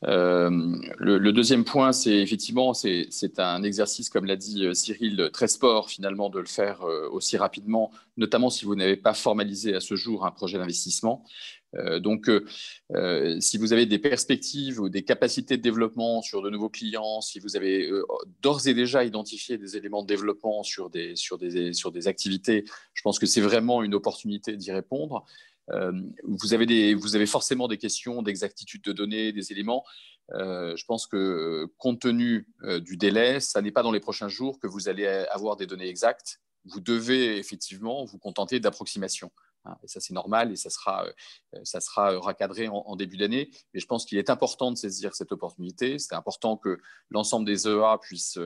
Le deuxième point, c'est effectivement, c'est un exercice, comme l'a dit Cyril, très sport finalement de le faire aussi rapidement, notamment si vous n'avez pas formalisé à ce jour un projet d'investissement. Donc, si vous avez des perspectives ou des capacités de développement sur de nouveaux clients, si vous avez d'ores et déjà identifié des éléments de développement sur des activités, je pense que c'est vraiment une opportunité d'y répondre. Vous avez forcément des questions d'exactitude de données, des éléments. Je pense que compte tenu du délai, ça n'est pas dans les prochains jours que vous allez avoir des données exactes. Vous devez effectivement vous contenter d'approximations. Et ça, c'est normal et ça sera recadré en début d'année. Mais je pense qu'il est important de saisir cette opportunité. C'est important que l'ensemble des EA puissent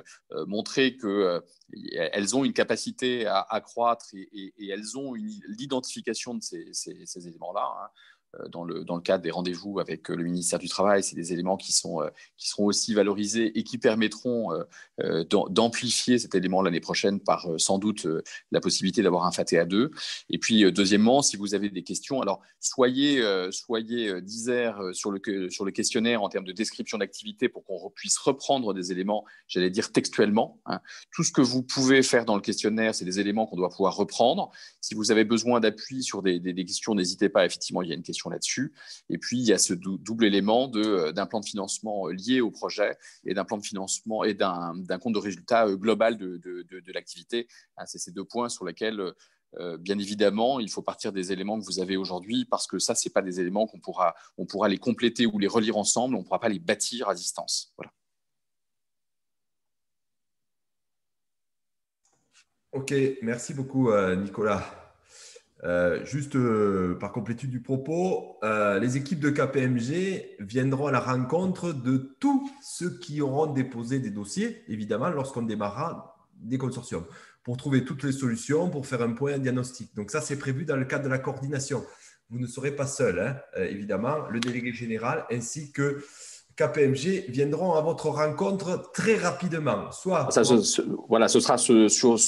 montrer qu'elles ont une capacité à accroître et elles ont l'identification de ces éléments-là. Dans le cadre des rendez-vous avec le ministère du Travail, c'est des éléments qui seront aussi valorisés et qui permettront d'amplifier cet élément l'année prochaine par sans doute la possibilité d'avoir un FATEA 2. Et puis, deuxièmement, si vous avez des questions, alors soyez disert sur le questionnaire en termes de description d'activité pour qu'on puisse reprendre des éléments, j'allais dire textuellement. Tout ce que vous pouvez faire dans le questionnaire, c'est des éléments qu'on doit pouvoir reprendre. Si vous avez besoin d'appui sur des questions, n'hésitez pas. Effectivement, il y a une question là-dessus. Et puis, il y a ce double élément d'un plan de financement lié au projet et d'un plan de financement et d'un compte de résultat global de l'activité. C'est ces deux points sur lesquels, bien évidemment, il faut partir des éléments que vous avez aujourd'hui parce que ça, ce n'est pas des éléments on pourra les compléter ou les relire ensemble. On ne pourra pas les bâtir à distance. Voilà. Ok, merci beaucoup, Nicolas. Juste par complétude du propos, les équipes de KPMG viendront à la rencontre de tous ceux qui auront déposé des dossiers, évidemment, lorsqu'on démarrera des consortiums, pour trouver toutes les solutions, pour faire un point, un diagnostic. Donc ça, c'est prévu dans le cadre de la coordination. Vous ne serez pas seul, hein, évidemment, le délégué général ainsi que KPMG viendront à votre rencontre très rapidement. Voilà, ce sera sur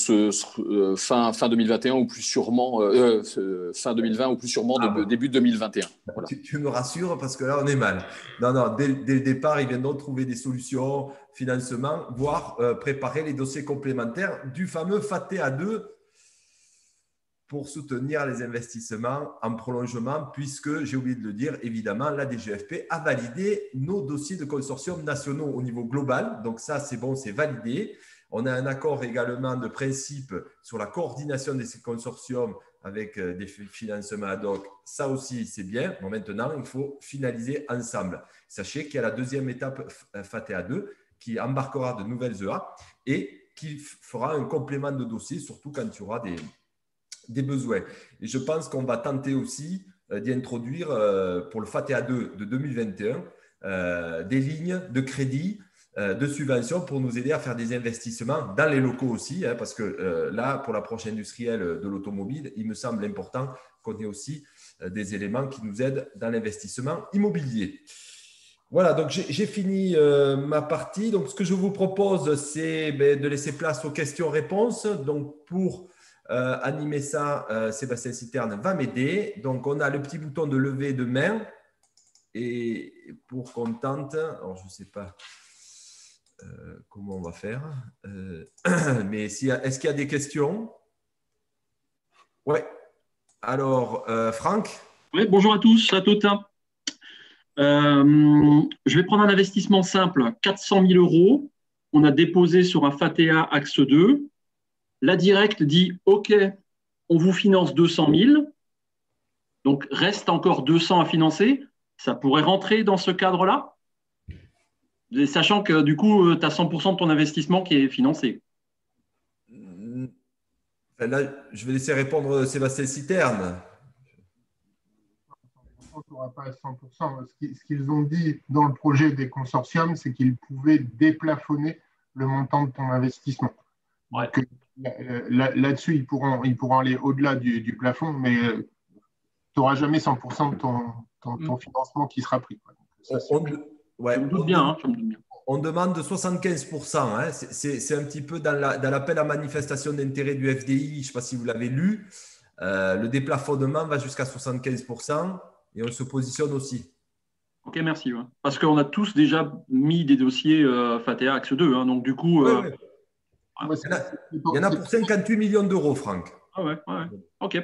fin 2021 ou plus sûrement fin 2020 ou plus sûrement début 2021. Voilà. Tu me rassures parce que là, on est mal. Non, dès le départ, ils viendront trouver des solutions, financement, voire préparer les dossiers complémentaires du fameux FATEA 2 pour soutenir les investissements en prolongement, puisque, j'ai oublié de le dire, évidemment, la DGFP a validé nos dossiers de consortium nationaux au niveau global. Donc ça, c'est bon, c'est validé. On a un accord également de principe sur la coordination de ces consortiums avec des financements ad hoc. Ça aussi, c'est bien. Bon, maintenant, il faut finaliser ensemble. Sachez qu'il y a la deuxième étape FATEA 2 qui embarquera de nouvelles EA et qui fera un complément de dossier, surtout quand il y aura des besoins. Et je pense qu'on va tenter aussi d'y introduire pour le FATEA 2 de 2021 des lignes de crédit, de subventions pour nous aider à faire des investissements dans les locaux aussi, parce que là, pour l'approche industrielle de l'automobile, il me semble important qu'on ait aussi des éléments qui nous aident dans l'investissement immobilier. Voilà, donc j'ai fini ma partie. Donc, ce que je vous propose, c'est de laisser place aux questions-réponses. Donc, pour animer ça, Sébastien Citerne va m'aider. Donc, on a le petit bouton de lever de main. Et pour qu'on tente, alors je ne sais pas comment on va faire, mais est-ce qu'il y a des questions? Oui. Alors, Franck? Oui, bonjour à tous, à toutes. Je vais prendre un investissement simple, 400 000 €. On a déposé sur un FATEA Axe 2. La directe dit « OK, on vous finance 200 000 ». Donc, reste encore 200 à financer. Ça pourrait rentrer dans ce cadre-là, sachant que du coup, tu as 100% de ton investissement qui est financé. Là, je vais laisser répondre Sébastien Citerne. Tu n'auras pas à 100%. Ce qu'ils ont dit dans le projet des consortiums, c'est qu'ils pouvaient déplafonner le montant de ton investissement. Ouais. Donc, là-dessus, ils pourront aller au-delà du plafond, mais tu n'auras jamais 100% de ton financement qui sera pris. Je me doute bien. On demande 75%. Hein. C'est un petit peu dans l'appel à manifestation d'intérêt du FDI. Je ne sais pas si vous l'avez lu. Le déplafonnement va jusqu'à 75%. Et on se positionne aussi. Ok, merci. Ouais. Parce qu'on a tous déjà mis des dossiers FATEA Axe 2. Hein, donc, du coup. Oui. Il y en a pour 58 millions d'euros, Franck. Ah ouais. Ok.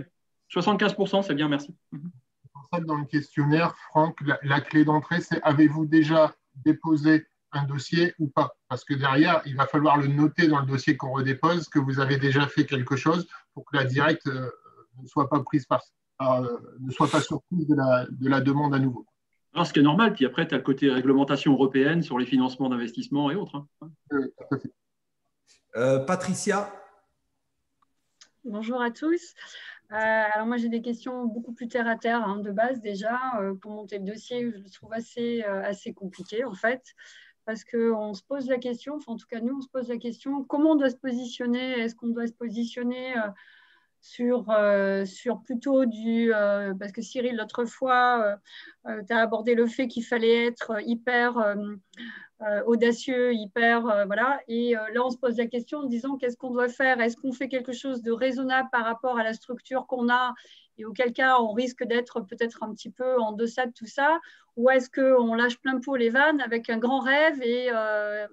75%, c'est bien, merci. C'est pour ça que dans le questionnaire, Franck, la clé d'entrée, c'est avez-vous déjà déposé un dossier ou pas? Parce que derrière, il va falloir le noter dans le dossier qu'on redépose, que vous avez déjà fait quelque chose pour que la directe ne soit pas prise ne soit pas surprise de la demande à nouveau. Alors, ce qui est normal, puis après, tu as le côté réglementation européenne sur les financements d'investissement et autres. Hein. Tout à fait. Patricia? Bonjour à tous. Alors moi, j'ai des questions beaucoup plus terre à terre de base déjà. Pour monter le dossier, je le trouve assez compliqué en fait. Parce qu'on se pose la question, enfin en tout cas nous, on se pose la question, comment on doit se positionner? Est-ce qu'on doit se positionner sur plutôt parce que Cyril, l'autre fois, tu as abordé le fait qu'il fallait être hyper audacieux, voilà. Et là, on se pose la question en disant qu'est-ce qu'on doit faire? Est-ce qu'on fait quelque chose de raisonnable par rapport à la structure qu'on a et auquel cas on risque d'être peut-être un petit peu en deçà de tout ça? Ou est-ce qu'on lâche plein pot les vannes avec un grand rêve? Et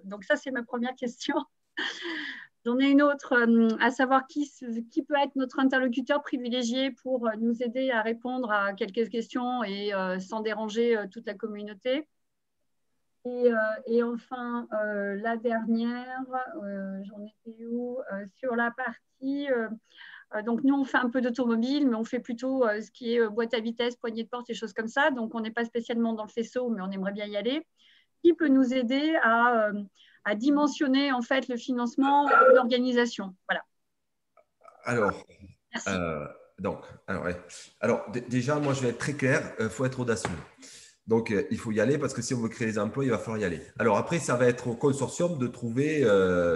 donc ça, c'est ma première question. J'en ai une autre, à savoir qui peut être notre interlocuteur privilégié pour nous aider à répondre à quelques questions et sans déranger toute la communauté. Et enfin, la dernière, j'en étais où? Sur la partie, donc nous on fait un peu d'automobile, mais on fait plutôt ce qui est boîte à vitesse, poignée de porte et choses comme ça. Donc on n'est pas spécialement dans le faisceau, mais on aimerait bien y aller. Qui peut nous aider à dimensionner en fait le financement de l'organisation? Voilà. Alors, déjà, moi je vais être très clair, il faut être audacieux. Donc, il faut y aller parce que si on veut créer des emplois, il va falloir y aller. Alors après, ça va être au consortium de trouver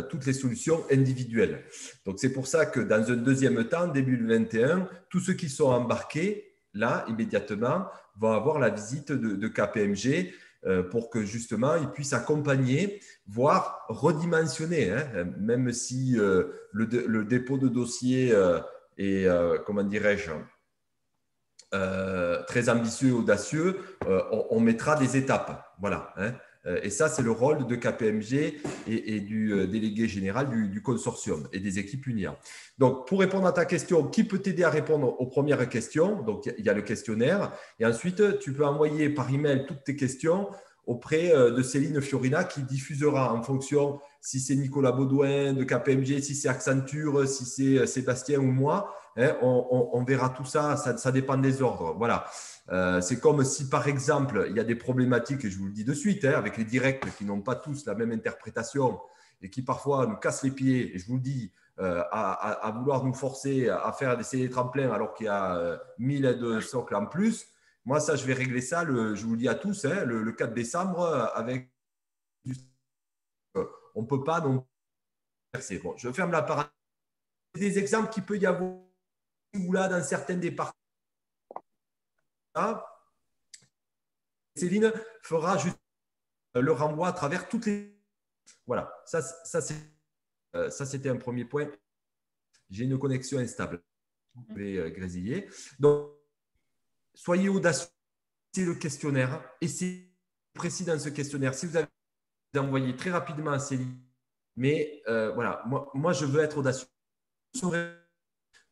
toutes les solutions individuelles. Donc, c'est pour ça que dans un deuxième temps, début 2021, tous ceux qui sont embarqués, là, immédiatement, vont avoir la visite de KPMG pour que justement, ils puissent accompagner, voire redimensionner. Hein, même si le dépôt de dossier est, comment dirais-je, très ambitieux et audacieux, on mettra des étapes. Voilà. Hein. Et ça, c'est le rôle de KPMG et du délégué général du consortium et des équipes UNIA. Donc, pour répondre à ta question, qui peut t'aider à répondre aux premières questions? Donc, il y a le questionnaire. Et ensuite, tu peux envoyer par email toutes tes questions auprès de Céline Fiorina qui diffusera en fonction si c'est Nicolas Baudouin de KPMG, si c'est Accenture, si c'est Sébastien ou moi. On verra tout ça, ça dépend des ordres. Voilà. C'est comme si, par exemple, il y a des problématiques, et je vous le dis de suite, avec les directs qui n'ont pas tous la même interprétation et qui parfois nous cassent les pieds, et je vous le dis, à vouloir nous forcer à faire des tremplins alors qu'il y a 1000 de socles en plus. Moi, ça, je vais régler ça, je vous le dis à tous, le 4 décembre avec on ne peut pas donc verser. Bon, je ferme la parenthèse. Des exemples qu'il peut y avoir ou là dans certains départements. Céline fera juste le renvoi à travers toutes les. Voilà, ça c'était un premier point. J'ai une connexion instable. Je vais grésiller. Donc, soyez audacieux, c'est le questionnaire et c'est précis dans ce questionnaire. Si vous avez envoyé très rapidement à Céline, mais voilà, moi je veux être audacieux.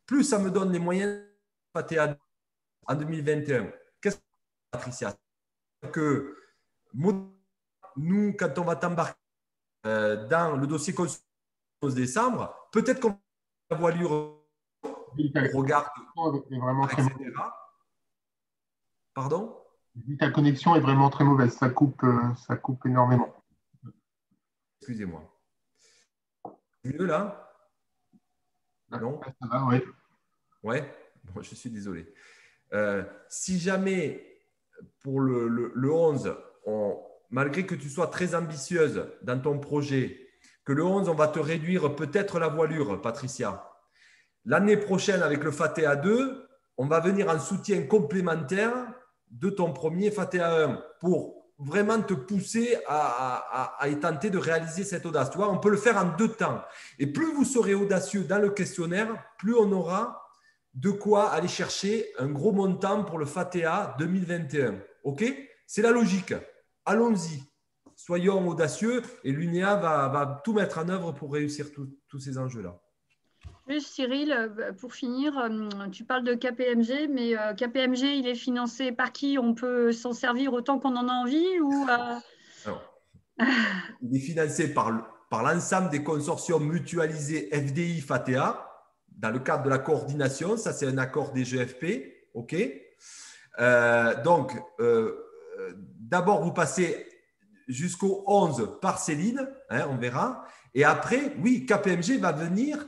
Plus ça me donne les moyens de en 2021. Qu'est-ce que Patricia? Que nous, quand on va t'embarquer dans le dossier consultation 11 décembre, peut-être qu'on va la voilure regarde, etc. Pardon? Ta connexion est vraiment très mauvaise, ça coupe énormément. Excusez-moi. Mieux là? Non? Ça va, oui. Ouais, bon, je suis désolé. Si jamais pour le 11, malgré que tu sois très ambitieuse dans ton projet, que le 11, on va te réduire peut-être la voilure, Patricia. L'année prochaine, avec le FATEA 2, on va venir en soutien complémentaire de ton premier FATEA 1 pour vraiment te pousser à tenter de réaliser cette audace. Tu vois, on peut le faire en 2 temps. Et plus vous serez audacieux dans le questionnaire, plus on aura de quoi aller chercher un gros montant pour le FATEA 2021. OK? C'est la logique. Allons-y. Soyons audacieux et l'UNEA va tout mettre en œuvre pour réussir tous ces enjeux-là. Juste Cyril, pour finir, tu parles de KPMG, mais KPMG, il est financé par qui? On peut s'en servir autant qu'on en a envie ou Alors, il est financé par l'ensemble des consortiums mutualisés FDI FATEA dans le cadre de la coordination. Ça, c'est un accord des GFP. OK. Donc, d'abord, vous passez jusqu'au 11 par Céline, on verra. Et après, oui, KPMG va venir.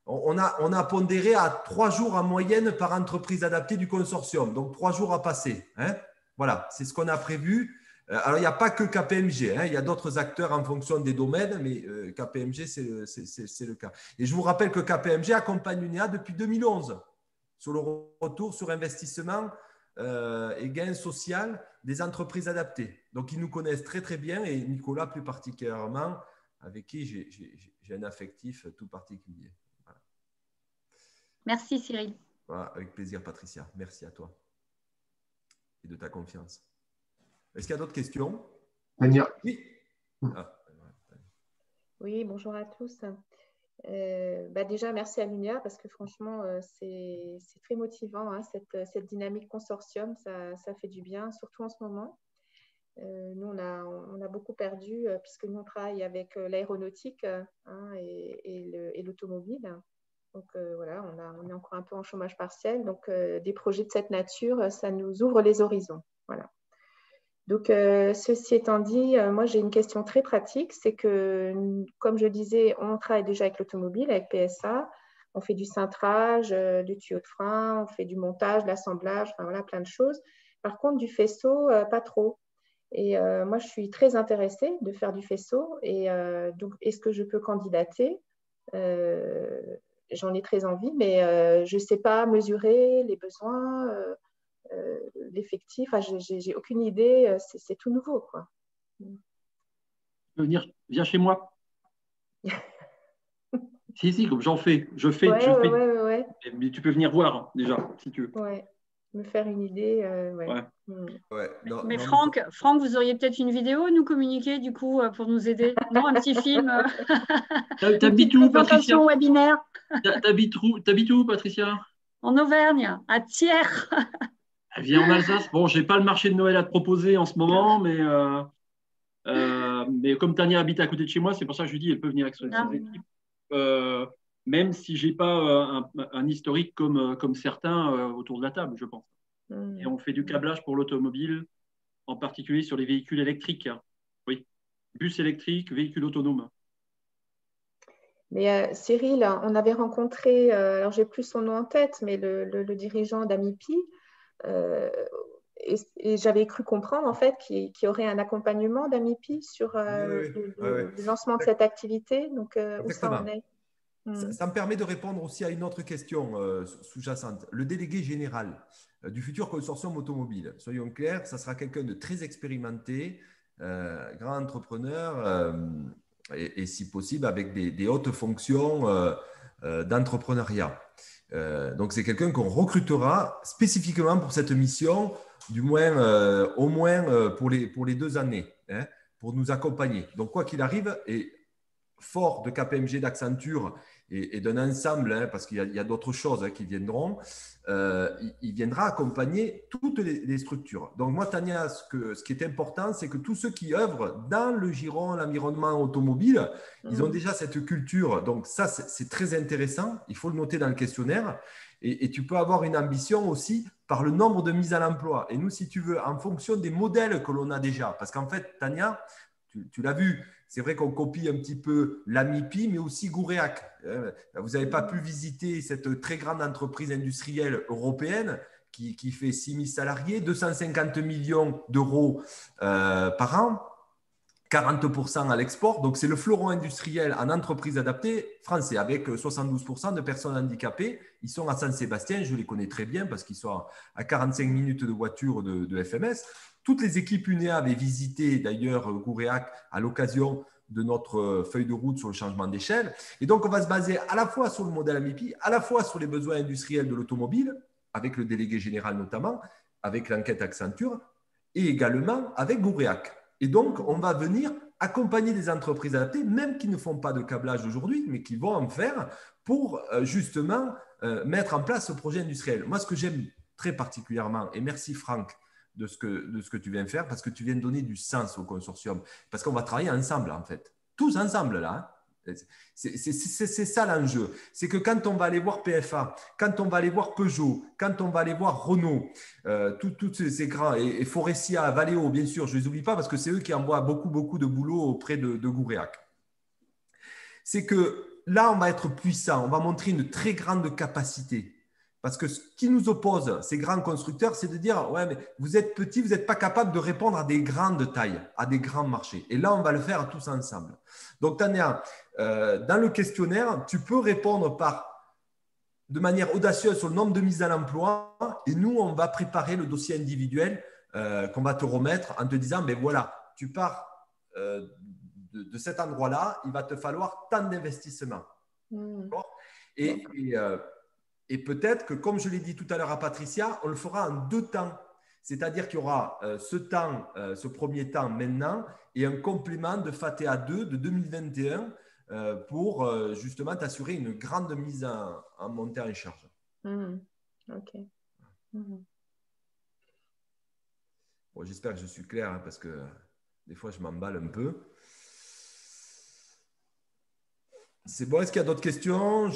On a pondéré à 3 jours en moyenne par entreprise adaptée du consortium. Donc, 3 jours à passer. Voilà, c'est ce qu'on a prévu. Alors, il n'y a pas que KPMG. Il y a d'autres acteurs en fonction des domaines, mais KPMG, c'est le cas. Et je vous rappelle que KPMG accompagne l'UNEA depuis 2011 sur le retour sur investissement et gain social des entreprises adaptées. Donc, ils nous connaissent très, très bien et Nicolas plus particulièrement, avec qui j'ai un affectif tout particulier. Voilà. Merci Cyril. Voilà, avec plaisir Patricia. Merci à toi et de ta confiance. Est-ce qu'il y a d'autres questions? Tania. Oui. Oui, bonjour à tous. Déjà, merci à l'UNEA parce que franchement, c'est très motivant, cette dynamique consortium, ça fait du bien, surtout en ce moment. Nous, on a beaucoup perdu puisque nous, on travaille avec l'aéronautique et l'automobile. Donc, voilà, on est encore un peu en chômage partiel. Donc, des projets de cette nature, ça nous ouvre les horizons. Voilà. Donc, ceci étant dit, moi, j'ai une question très pratique. C'est que, comme je disais, on travaille déjà avec l'automobile, avec PSA. On fait du cintrage, du tuyau de frein, on fait du montage, de l'assemblage, enfin voilà, plein de choses. Par contre, du faisceau, pas trop. Et moi, je suis très intéressée de faire du faisceau. Et donc, est-ce que je peux candidater? J'en ai très envie, mais je ne sais pas mesurer les besoins. L'effectif, j'ai aucune idée, c'est tout nouveau, quoi. Viens chez moi. si, comme je fais. Ouais. Mais tu peux venir voir déjà, si tu veux. Ouais. me faire une idée. Ouais. Ouais. Ouais, non, Mais non, Franck, vous auriez peut-être une vidéo à nous communiquer du coup pour nous aider? Non, un petit film, une T'habites petite où, Patricia? présentation webinaire T'habites où, Patricia? en Auvergne, à Thiers. Elle vit en Alsace. Bon, j'ai pas le marché de Noël à te proposer en ce moment, mais comme Tania habite à côté de chez moi, c'est pour ça que je lui dis, elle peut venir avec ses Ah. équipes. Même si j'ai pas un historique comme certains autour de la table, je pense. Et on fait du câblage pour l'automobile, en particulier sur les véhicules électriques. Oui, bus électriques, véhicules autonomes. Mais Cyril, on avait rencontré, alors j'ai plus son nom en tête, mais le dirigeant d'Amipi, et j'avais cru comprendre en fait qu'il y aurait un accompagnement d'Amipi sur le lancement de cette activité. Donc, où ça en est? Ça me permet de répondre aussi à une autre question sous-jacente. Le délégué général du futur consortium automobile, soyons clairs, ça sera quelqu'un de très expérimenté, grand entrepreneur et si possible avec des hautes fonctions d'entrepreneuriat. Donc, c'est quelqu'un qu'on recrutera spécifiquement pour cette mission, du moins, au moins pour les 2 années, hein, pour nous accompagner. Donc, quoi qu'il arrive, et fort de KPMG, d'Accenture et d'un ensemble, hein, parce qu'il y a d'autres choses qui viendront, il viendra accompagner toutes les structures. Donc moi, Tania, ce qui est important, c'est que tous ceux qui œuvrent dans le giron, l'environnement automobile, ils ont déjà cette culture. Donc ça, c'est très intéressant. Il faut le noter dans le questionnaire. Et tu peux avoir une ambition aussi par le nombre de mises à l'emploi. Et nous, si tu veux, en fonction des modèles que l'on a déjà, parce qu'en fait, Tania, tu l'as vu, c'est vrai qu'on copie un petit peu l'Amipi, mais aussi Gouréac. Vous n'avez pas pu visiter cette très grande entreprise industrielle européenne qui fait 6 000 salariés, 250 millions d'euros par an, 40% à l'export. Donc, c'est le fleuron industriel en entreprise adaptée français avec 72% de personnes handicapées. Ils sont à Saint-Sébastien, je les connais très bien parce qu'ils sont à 45 minutes de voiture de FMS. Toutes les équipes UNEA avaient visité d'ailleurs Gouréac à l'occasion de notre feuille de route sur le changement d'échelle. Et donc, on va se baser à la fois sur le modèle Amipi, à la fois sur les besoins industriels de l'automobile, avec le délégué général notamment, avec l'enquête Accenture, et également avec Gouréac. Et donc, on va venir accompagner des entreprises adaptées, même qui ne font pas de câblage aujourd'hui, mais qui vont en faire pour justement mettre en place ce projet industriel. Moi, ce que j'aime très particulièrement, et merci Franck, de ce que tu viens de faire, parce que tu viens de donner du sens au consortium. Parce qu'on va travailler ensemble, en fait. Tous ensemble, là. Hein. C'est ça l'enjeu. C'est que quand on va aller voir PFA, quand on va aller voir Peugeot, quand on va aller voir Renault, tous ces grands, et Forestia, Valeo, bien sûr, je ne les oublie pas, parce que c'est eux qui envoient beaucoup de boulot auprès de Gouréac. C'est que là, on va être puissant, on va montrer une très grande capacité. Parce que ce qui nous oppose, ces grands constructeurs, c'est de dire « ouais, mais vous êtes petits, vous n'êtes pas capable de répondre à des grandes tailles, à des grands marchés. » Et là, on va le faire tous ensemble. Donc, Tania, dans le questionnaire, tu peux répondre de manière audacieuse sur le nombre de mises à l'emploi et nous, on va préparer le dossier individuel qu'on va te remettre en te disant « ben voilà, tu pars de cet endroit-là, il va te falloir tant d'investissements. Et peut-être que, comme je l'ai dit tout à l'heure à Patricia, on le fera en 2 temps. C'est-à-dire qu'il y aura ce premier temps maintenant et un complément de FATEA 2 de 2021 pour justement t'assurer une grande mise en montée en charge. Ok. Bon, j'espère que je suis clair hein, parce que des fois, je m'emballe un peu. C'est bon, est-ce qu'il y a d'autres questions?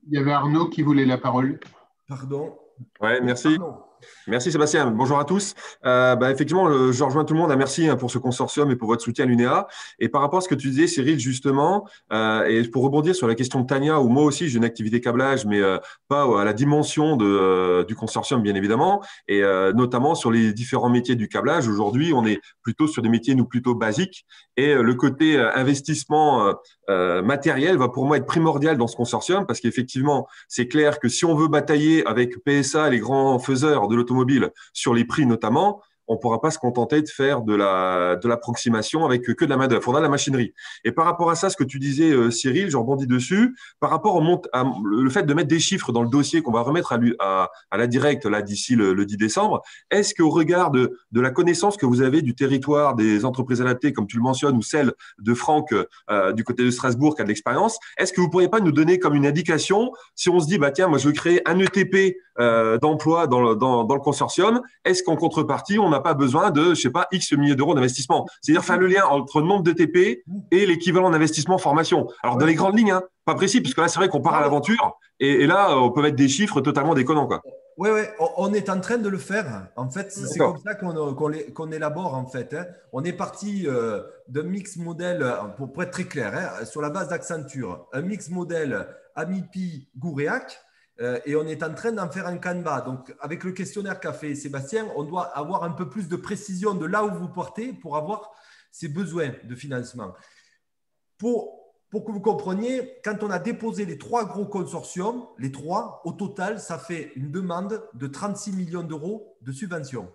Il y avait Arnaud qui voulait la parole. Pardon. Ouais, merci. Pardon. Merci Sébastien. Bonjour à tous. Effectivement, je rejoins tout le monde. Merci pour ce consortium et pour votre soutien à l'UNEA. Et par rapport à ce que tu disais, Cyril, justement, et pour rebondir sur la question de Tania, où moi aussi j'ai une activité câblage, mais pas à la dimension du consortium, bien évidemment, et notamment sur les différents métiers du câblage. Aujourd'hui, on est plutôt sur des métiers, nous, plutôt basiques. Et le côté investissement matériel va pour moi être primordial dans ce consortium, parce qu'effectivement, c'est clair que si on veut batailler avec PSA, les grands faiseurs de l'automobile, sur les prix notamment, on ne pourra pas se contenter de faire de l'approximation avec que de la main-d'œuvre. Il faudra de la machinerie. Et par rapport à ça, ce que tu disais, Cyril, je rebondis dessus, par rapport le fait de mettre des chiffres dans le dossier qu'on va remettre à la directe là d'ici le 10 décembre, est-ce qu'au regard de la connaissance que vous avez du territoire des entreprises adaptées, comme tu le mentionnes, ou celle de Franck du côté de Strasbourg qui a de l'expérience, est-ce que vous ne pourriez pas nous donner comme une indication si on se dit, bah tiens, moi je veux créer un ETP d'emploi dans le consortium, est-ce qu'en contrepartie, on n'a pas besoin de, je sais pas, X milliers d'euros d'investissement? C'est-à-dire faire le lien entre le nombre d'ETP et l'équivalent d'investissement formation. Alors, dans les grandes lignes, hein, pas précis, parce que là, c'est vrai qu'on part à l'aventure et là, on peut mettre des chiffres totalement déconnants, quoi. Oui, on est en train de le faire. En fait, c'est comme ça qu'on élabore, en fait. Hein. On est parti d'un mix modèle, pour être très clair, hein, sur la base d'Accenture, un mix modèle Amipi Gouréac, et on est en train d'en faire un Canva. Donc, avec le questionnaire qu'a fait Sébastien, on doit avoir un peu plus de précision de là où vous partez pour avoir ces besoins de financement. Pour que vous compreniez, quand on a déposé les 3 gros consortiums, les 3, au total, ça fait une demande de 36 millions d'euros de subvention.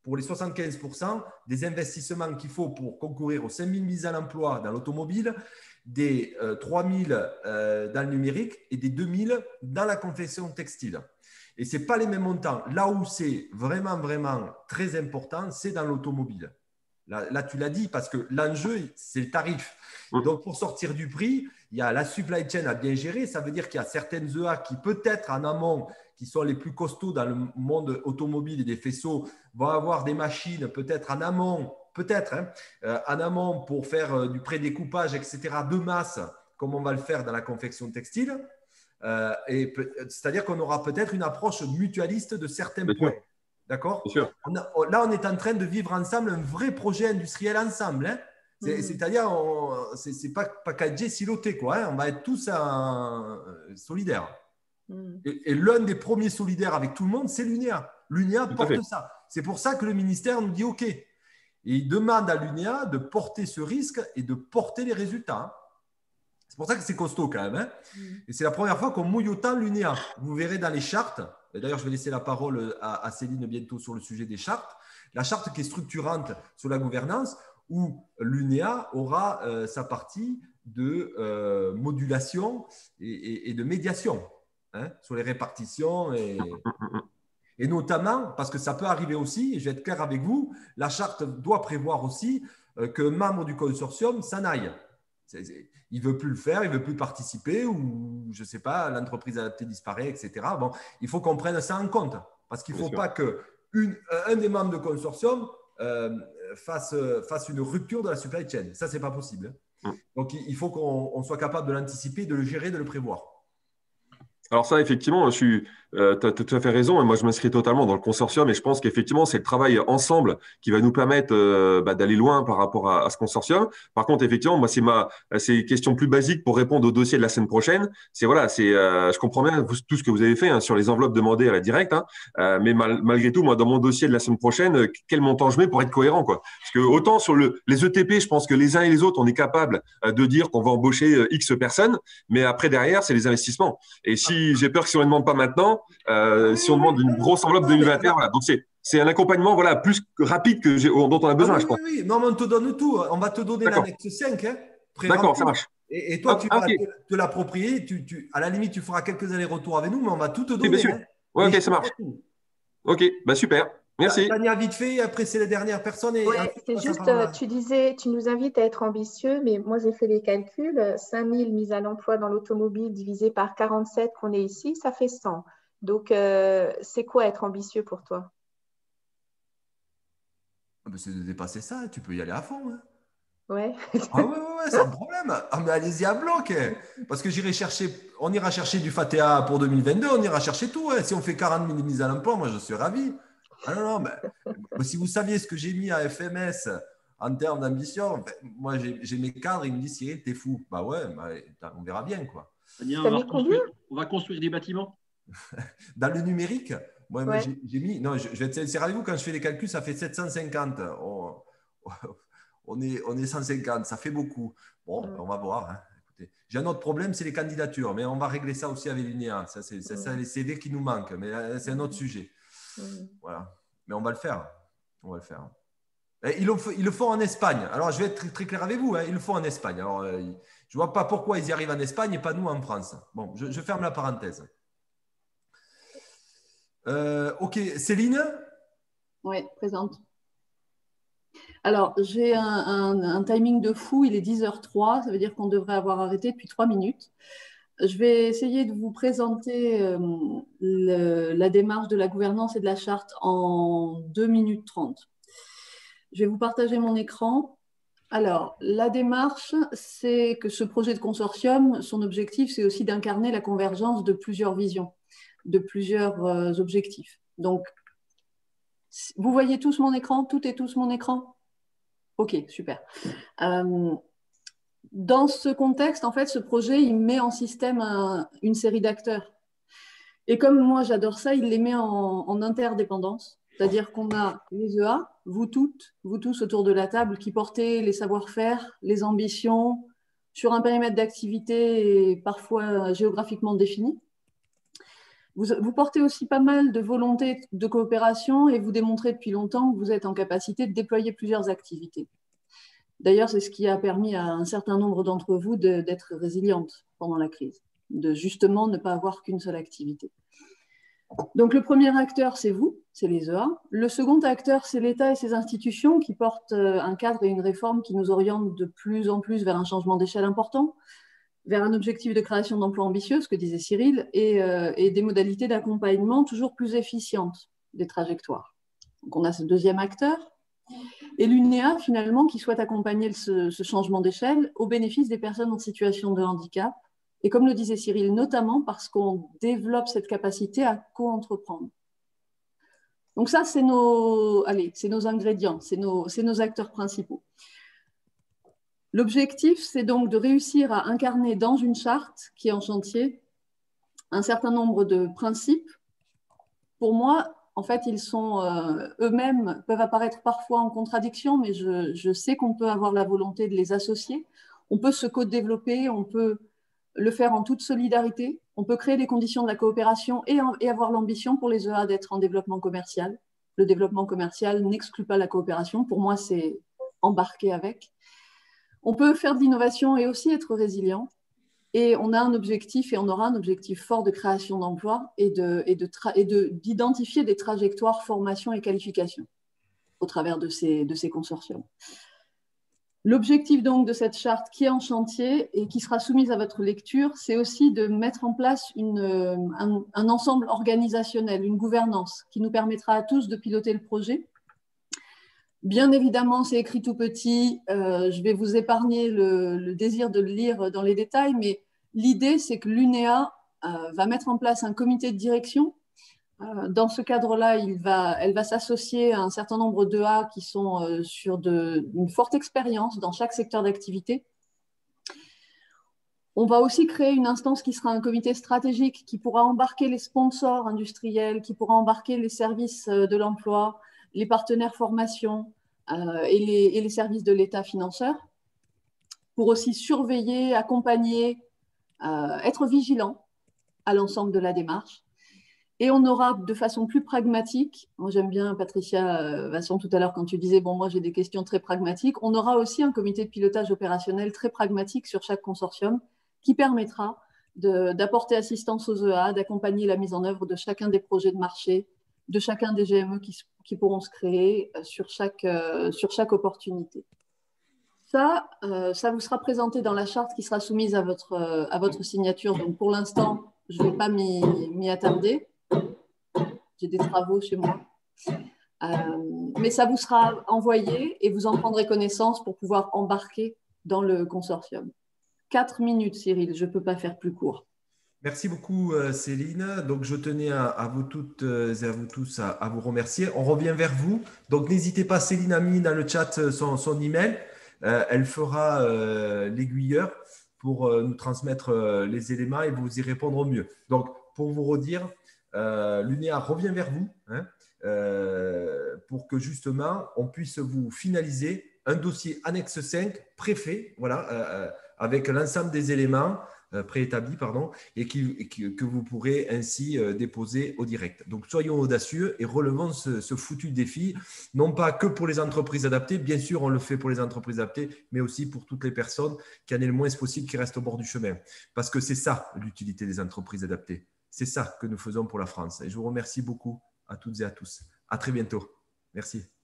Pour les 75% des investissements qu'il faut pour concourir aux 5 000 mises à l'emploi dans l'automobile, des 3 000 dans le numérique et des 2 000 dans la confection textile. Et ce n'est pas les mêmes montants. Là où c'est vraiment, vraiment très important, c'est dans l'automobile. Là, tu l'as dit, parce que l'enjeu, c'est le tarif. Donc, pour sortir du prix, il y a la supply chain à bien gérer. Ça veut dire qu'il y a certaines EA qui, peut-être en amont, qui sont les plus costauds dans le monde automobile et des faisceaux, vont avoir des machines peut-être en amont, en amont pour faire du prédécoupage, etc., de masse, comme on va le faire dans la confection textile. C'est-à-dire qu'on aura peut-être une approche mutualiste de certains points. D'accord ? Là, on est en train de vivre ensemble un vrai projet industriel ensemble. Hein. C'est-à-dire, ce n'est pas packagé, siloté, quoi. Hein. On va être tous solidaires. Et l'un des premiers solidaires avec tout le monde, c'est l'UNEA. L'UNEA porte ça. C'est pour ça que le ministère nous dit OK. Et il demande à l'UNEA de porter ce risque et de porter les résultats. Hein. C'est pour ça que c'est costaud quand même. Hein. Et c'est la première fois qu'on mouille autant l'UNEA. Vous verrez dans les chartes. D'ailleurs, je vais laisser la parole à Céline bientôt sur le sujet des chartes. La charte qui est structurante sur la gouvernance, où l'UNEA aura sa partie de modulation et de médiation sur les répartitions. Et notamment, parce que ça peut arriver aussi, et je vais être clair avec vous, la charte doit prévoir aussi qu'un membre du consortium s'en aille. Il ne veut plus le faire, il ne veut plus participer ou, je ne sais pas, l'entreprise adaptée disparaît, etc. Bon, il faut qu'on prenne ça en compte parce qu'il ne faut pas qu'un des membres de consortium fasse une rupture de la supply chain. Ça, ce n'est pas possible. Donc, il faut qu'on soit capable de l'anticiper, de le gérer, de le prévoir. Alors ça, effectivement, tu as tout à fait raison. Et moi, je m'inscris totalement dans le consortium. Et je pense qu'effectivement, c'est le travail ensemble qui va nous permettre d'aller loin par rapport à ce consortium. Par contre, effectivement, moi, c'est une question plus basique pour répondre au dossier de la semaine prochaine. Je comprends bien tout ce que vous avez fait hein, sur les enveloppes demandées à la directe. Hein, mais malgré tout, moi, dans mon dossier de la semaine prochaine, quel montant je mets pour être cohérent, quoi. Parce que autant sur les ETP, je pense que les uns et les autres, on est capable de dire qu'on va embaucher X personnes. Mais après, derrière, c'est les investissements. Et j'ai peur que si on ne demande pas maintenant, si on demande une grosse enveloppe 2021, voilà. Donc c'est un accompagnement plus rapide dont on a besoin, je pense. Oui, non, mais on te donne tout. On va te donner l'annexe 5. Hein, d'accord, ça marche. Et toi, tu vas te l'approprier. À la limite, tu feras quelques allers-retours avec nous, mais on va tout te donner. Bien sûr. Hein. Ouais, ok, ça marche. Ok, super. Merci. Tania, vite fait, après c'est les dernières personnes. C'est juste, tu nous invites à être ambitieux, mais moi j'ai fait les calculs. 5 000 mises à l'emploi dans l'automobile divisé par 47 qu'on est ici, ça fait 100. Donc, c'est quoi être ambitieux pour toi? C'est de dépasser ça, tu peux y aller à fond. Hein. Ouais. Ah ouais, c'est un problème. Ah, mais allez-y à bloc. Parce que on ira chercher du FATEA pour 2022, on ira chercher tout. Hein. Si on fait 40 000 mises à l'emploi, moi je suis ravi. Ah non, mais si vous saviez ce que j'ai mis à FMS en termes d'ambition, moi j'ai mes cadres, ils me disent Cyril, t'es fou. Bah ouais, on verra bien quoi. On va construire des bâtiments. Dans le numérique, moi j'ai mis. Non, je vais être sincère avec vous, quand je fais les calculs, ça fait 750. On est 150, ça fait beaucoup. Bon, on va voir. Hein. Écoutez, j'ai un autre problème, c'est les candidatures, mais on va régler ça aussi avec l'UNEA. C'est les CV qui nous manquent, mais c'est un autre sujet. Voilà. Mais on va le faire. On va le faire. Ils le font en Espagne. Alors, je vais être très, très clair avec vous. Ils le font en Espagne. Alors, je ne vois pas pourquoi ils y arrivent en Espagne et pas nous en France. Bon, je ferme la parenthèse. OK. Céline? Oui, présente. Alors, j'ai un timing de fou. Il est 10h03. Ça veut dire qu'on devrait avoir arrêté depuis 3 minutes. Je vais essayer de vous présenter la démarche de la gouvernance et de la charte en 2 minutes 30. Je vais vous partager mon écran. Alors, la démarche, c'est que ce projet de consortium, son objectif, c'est aussi d'incarner la convergence de plusieurs visions, de plusieurs objectifs. Donc, vous voyez tous mon écran? Tout est tous mon écran? OK, super. Dans ce contexte, en fait, ce projet, il met en système une série d'acteurs. Et comme moi, j'adore ça, il les met en interdépendance. C'est-à-dire qu'on a les EA, vous toutes, vous tous autour de la table, qui portez les savoir-faire, les ambitions, sur un périmètre d'activité parfois géographiquement défini. Vous portez aussi pas mal de volonté de coopération et vous démontrez depuis longtemps que vous êtes en capacité de déployer plusieurs activités. D'ailleurs, c'est ce qui a permis à un certain nombre d'entre vous d'être résilientes pendant la crise, de justement ne pas avoir qu'une seule activité. Donc, le premier acteur, c'est vous, c'est les EA. Le second acteur, c'est l'État et ses institutions qui portent un cadre et une réforme qui nous orientent de plus en plus vers un changement d'échelle important, vers un objectif de création d'emplois ambitieux, ce que disait Cyril, et des modalités d'accompagnement toujours plus efficientes des trajectoires. Donc, on a ce deuxième acteur. Et l'UNEA, finalement, qui souhaite accompagner ce changement d'échelle au bénéfice des personnes en situation de handicap. Et comme le disait Cyril, notamment parce qu'on développe cette capacité à co-entreprendre. Donc ça, c'est nos ingrédients, c'est nos acteurs principaux. L'objectif, c'est donc de réussir à incarner dans une charte qui est en chantier un certain nombre de principes. Pour moi, en fait, ils sont eux-mêmes, peuvent apparaître parfois en contradiction, mais je sais qu'on peut avoir la volonté de les associer. On peut se co-développer, on peut le faire en toute solidarité. On peut créer des conditions de la coopération et avoir l'ambition pour les EA d'être en développement commercial. Le développement commercial n'exclut pas la coopération. Pour moi, c'est embarquer avec. On peut faire de l'innovation et aussi être résilient. Et on a un objectif et on aura un objectif fort de création d'emplois et d'identifier des trajectoires formation et qualification au travers de ces consortiums. L'objectif donc de cette charte qui est en chantier et qui sera soumise à votre lecture, c'est aussi de mettre en place un ensemble organisationnel, une gouvernance qui nous permettra à tous de piloter le projet. Bien évidemment, c'est écrit tout petit, je vais vous épargner le désir de le lire dans les détails, mais l'idée, c'est que l'UNEA va mettre en place un comité de direction. Dans ce cadre-là, elle va s'associer à un certain nombre d'EA qui sont sur une forte expérience dans chaque secteur d'activité. On va aussi créer une instance qui sera un comité stratégique qui pourra embarquer les sponsors industriels, qui pourra embarquer les services de l'emploi, les partenaires formation et les services de l'État financeur, pour aussi surveiller, accompagner, être vigilant à l'ensemble de la démarche. Et on aura de façon plus pragmatique, moi j'aime bien Patricia Vasson tout à l'heure quand tu disais, bon moi j'ai des questions très pragmatiques, on aura aussi un comité de pilotage opérationnel très pragmatique sur chaque consortium qui permettra d'apporter assistance aux EA, d'accompagner la mise en œuvre de chacun des projets de marché, de chacun des GME qui pourront se créer sur chaque opportunité. Ça vous sera présenté dans la charte qui sera soumise à votre signature. Donc pour l'instant, je ne vais pas m'y attarder. J'ai des travaux chez moi. Mais ça vous sera envoyé et vous en prendrez connaissance pour pouvoir embarquer dans le consortium. 4 minutes, Cyril, je ne peux pas faire plus court. Merci beaucoup, Céline. Donc, je tenais à vous toutes et à vous tous à vous remercier. On revient vers vous. Donc, n'hésitez pas, Céline a mis dans le chat son email. Elle fera l'aiguilleur pour nous transmettre les éléments et vous y répondre au mieux. Donc, pour vous redire, l'UNEA revient vers vous pour que justement on puisse vous finaliser un dossier annexe 5 préfet, voilà, avec l'ensemble des éléments préétablis, et que vous pourrez ainsi déposer au direct. Donc, soyons audacieux et relevons ce foutu défi, non pas que pour les entreprises adaptées, bien sûr, on le fait pour les entreprises adaptées, mais aussi pour toutes les personnes qui en est le moins possible qui restent au bord du chemin. Parce que c'est ça l'utilité des entreprises adaptées. C'est ça que nous faisons pour la France. Et je vous remercie beaucoup à toutes et à tous. À très bientôt. Merci.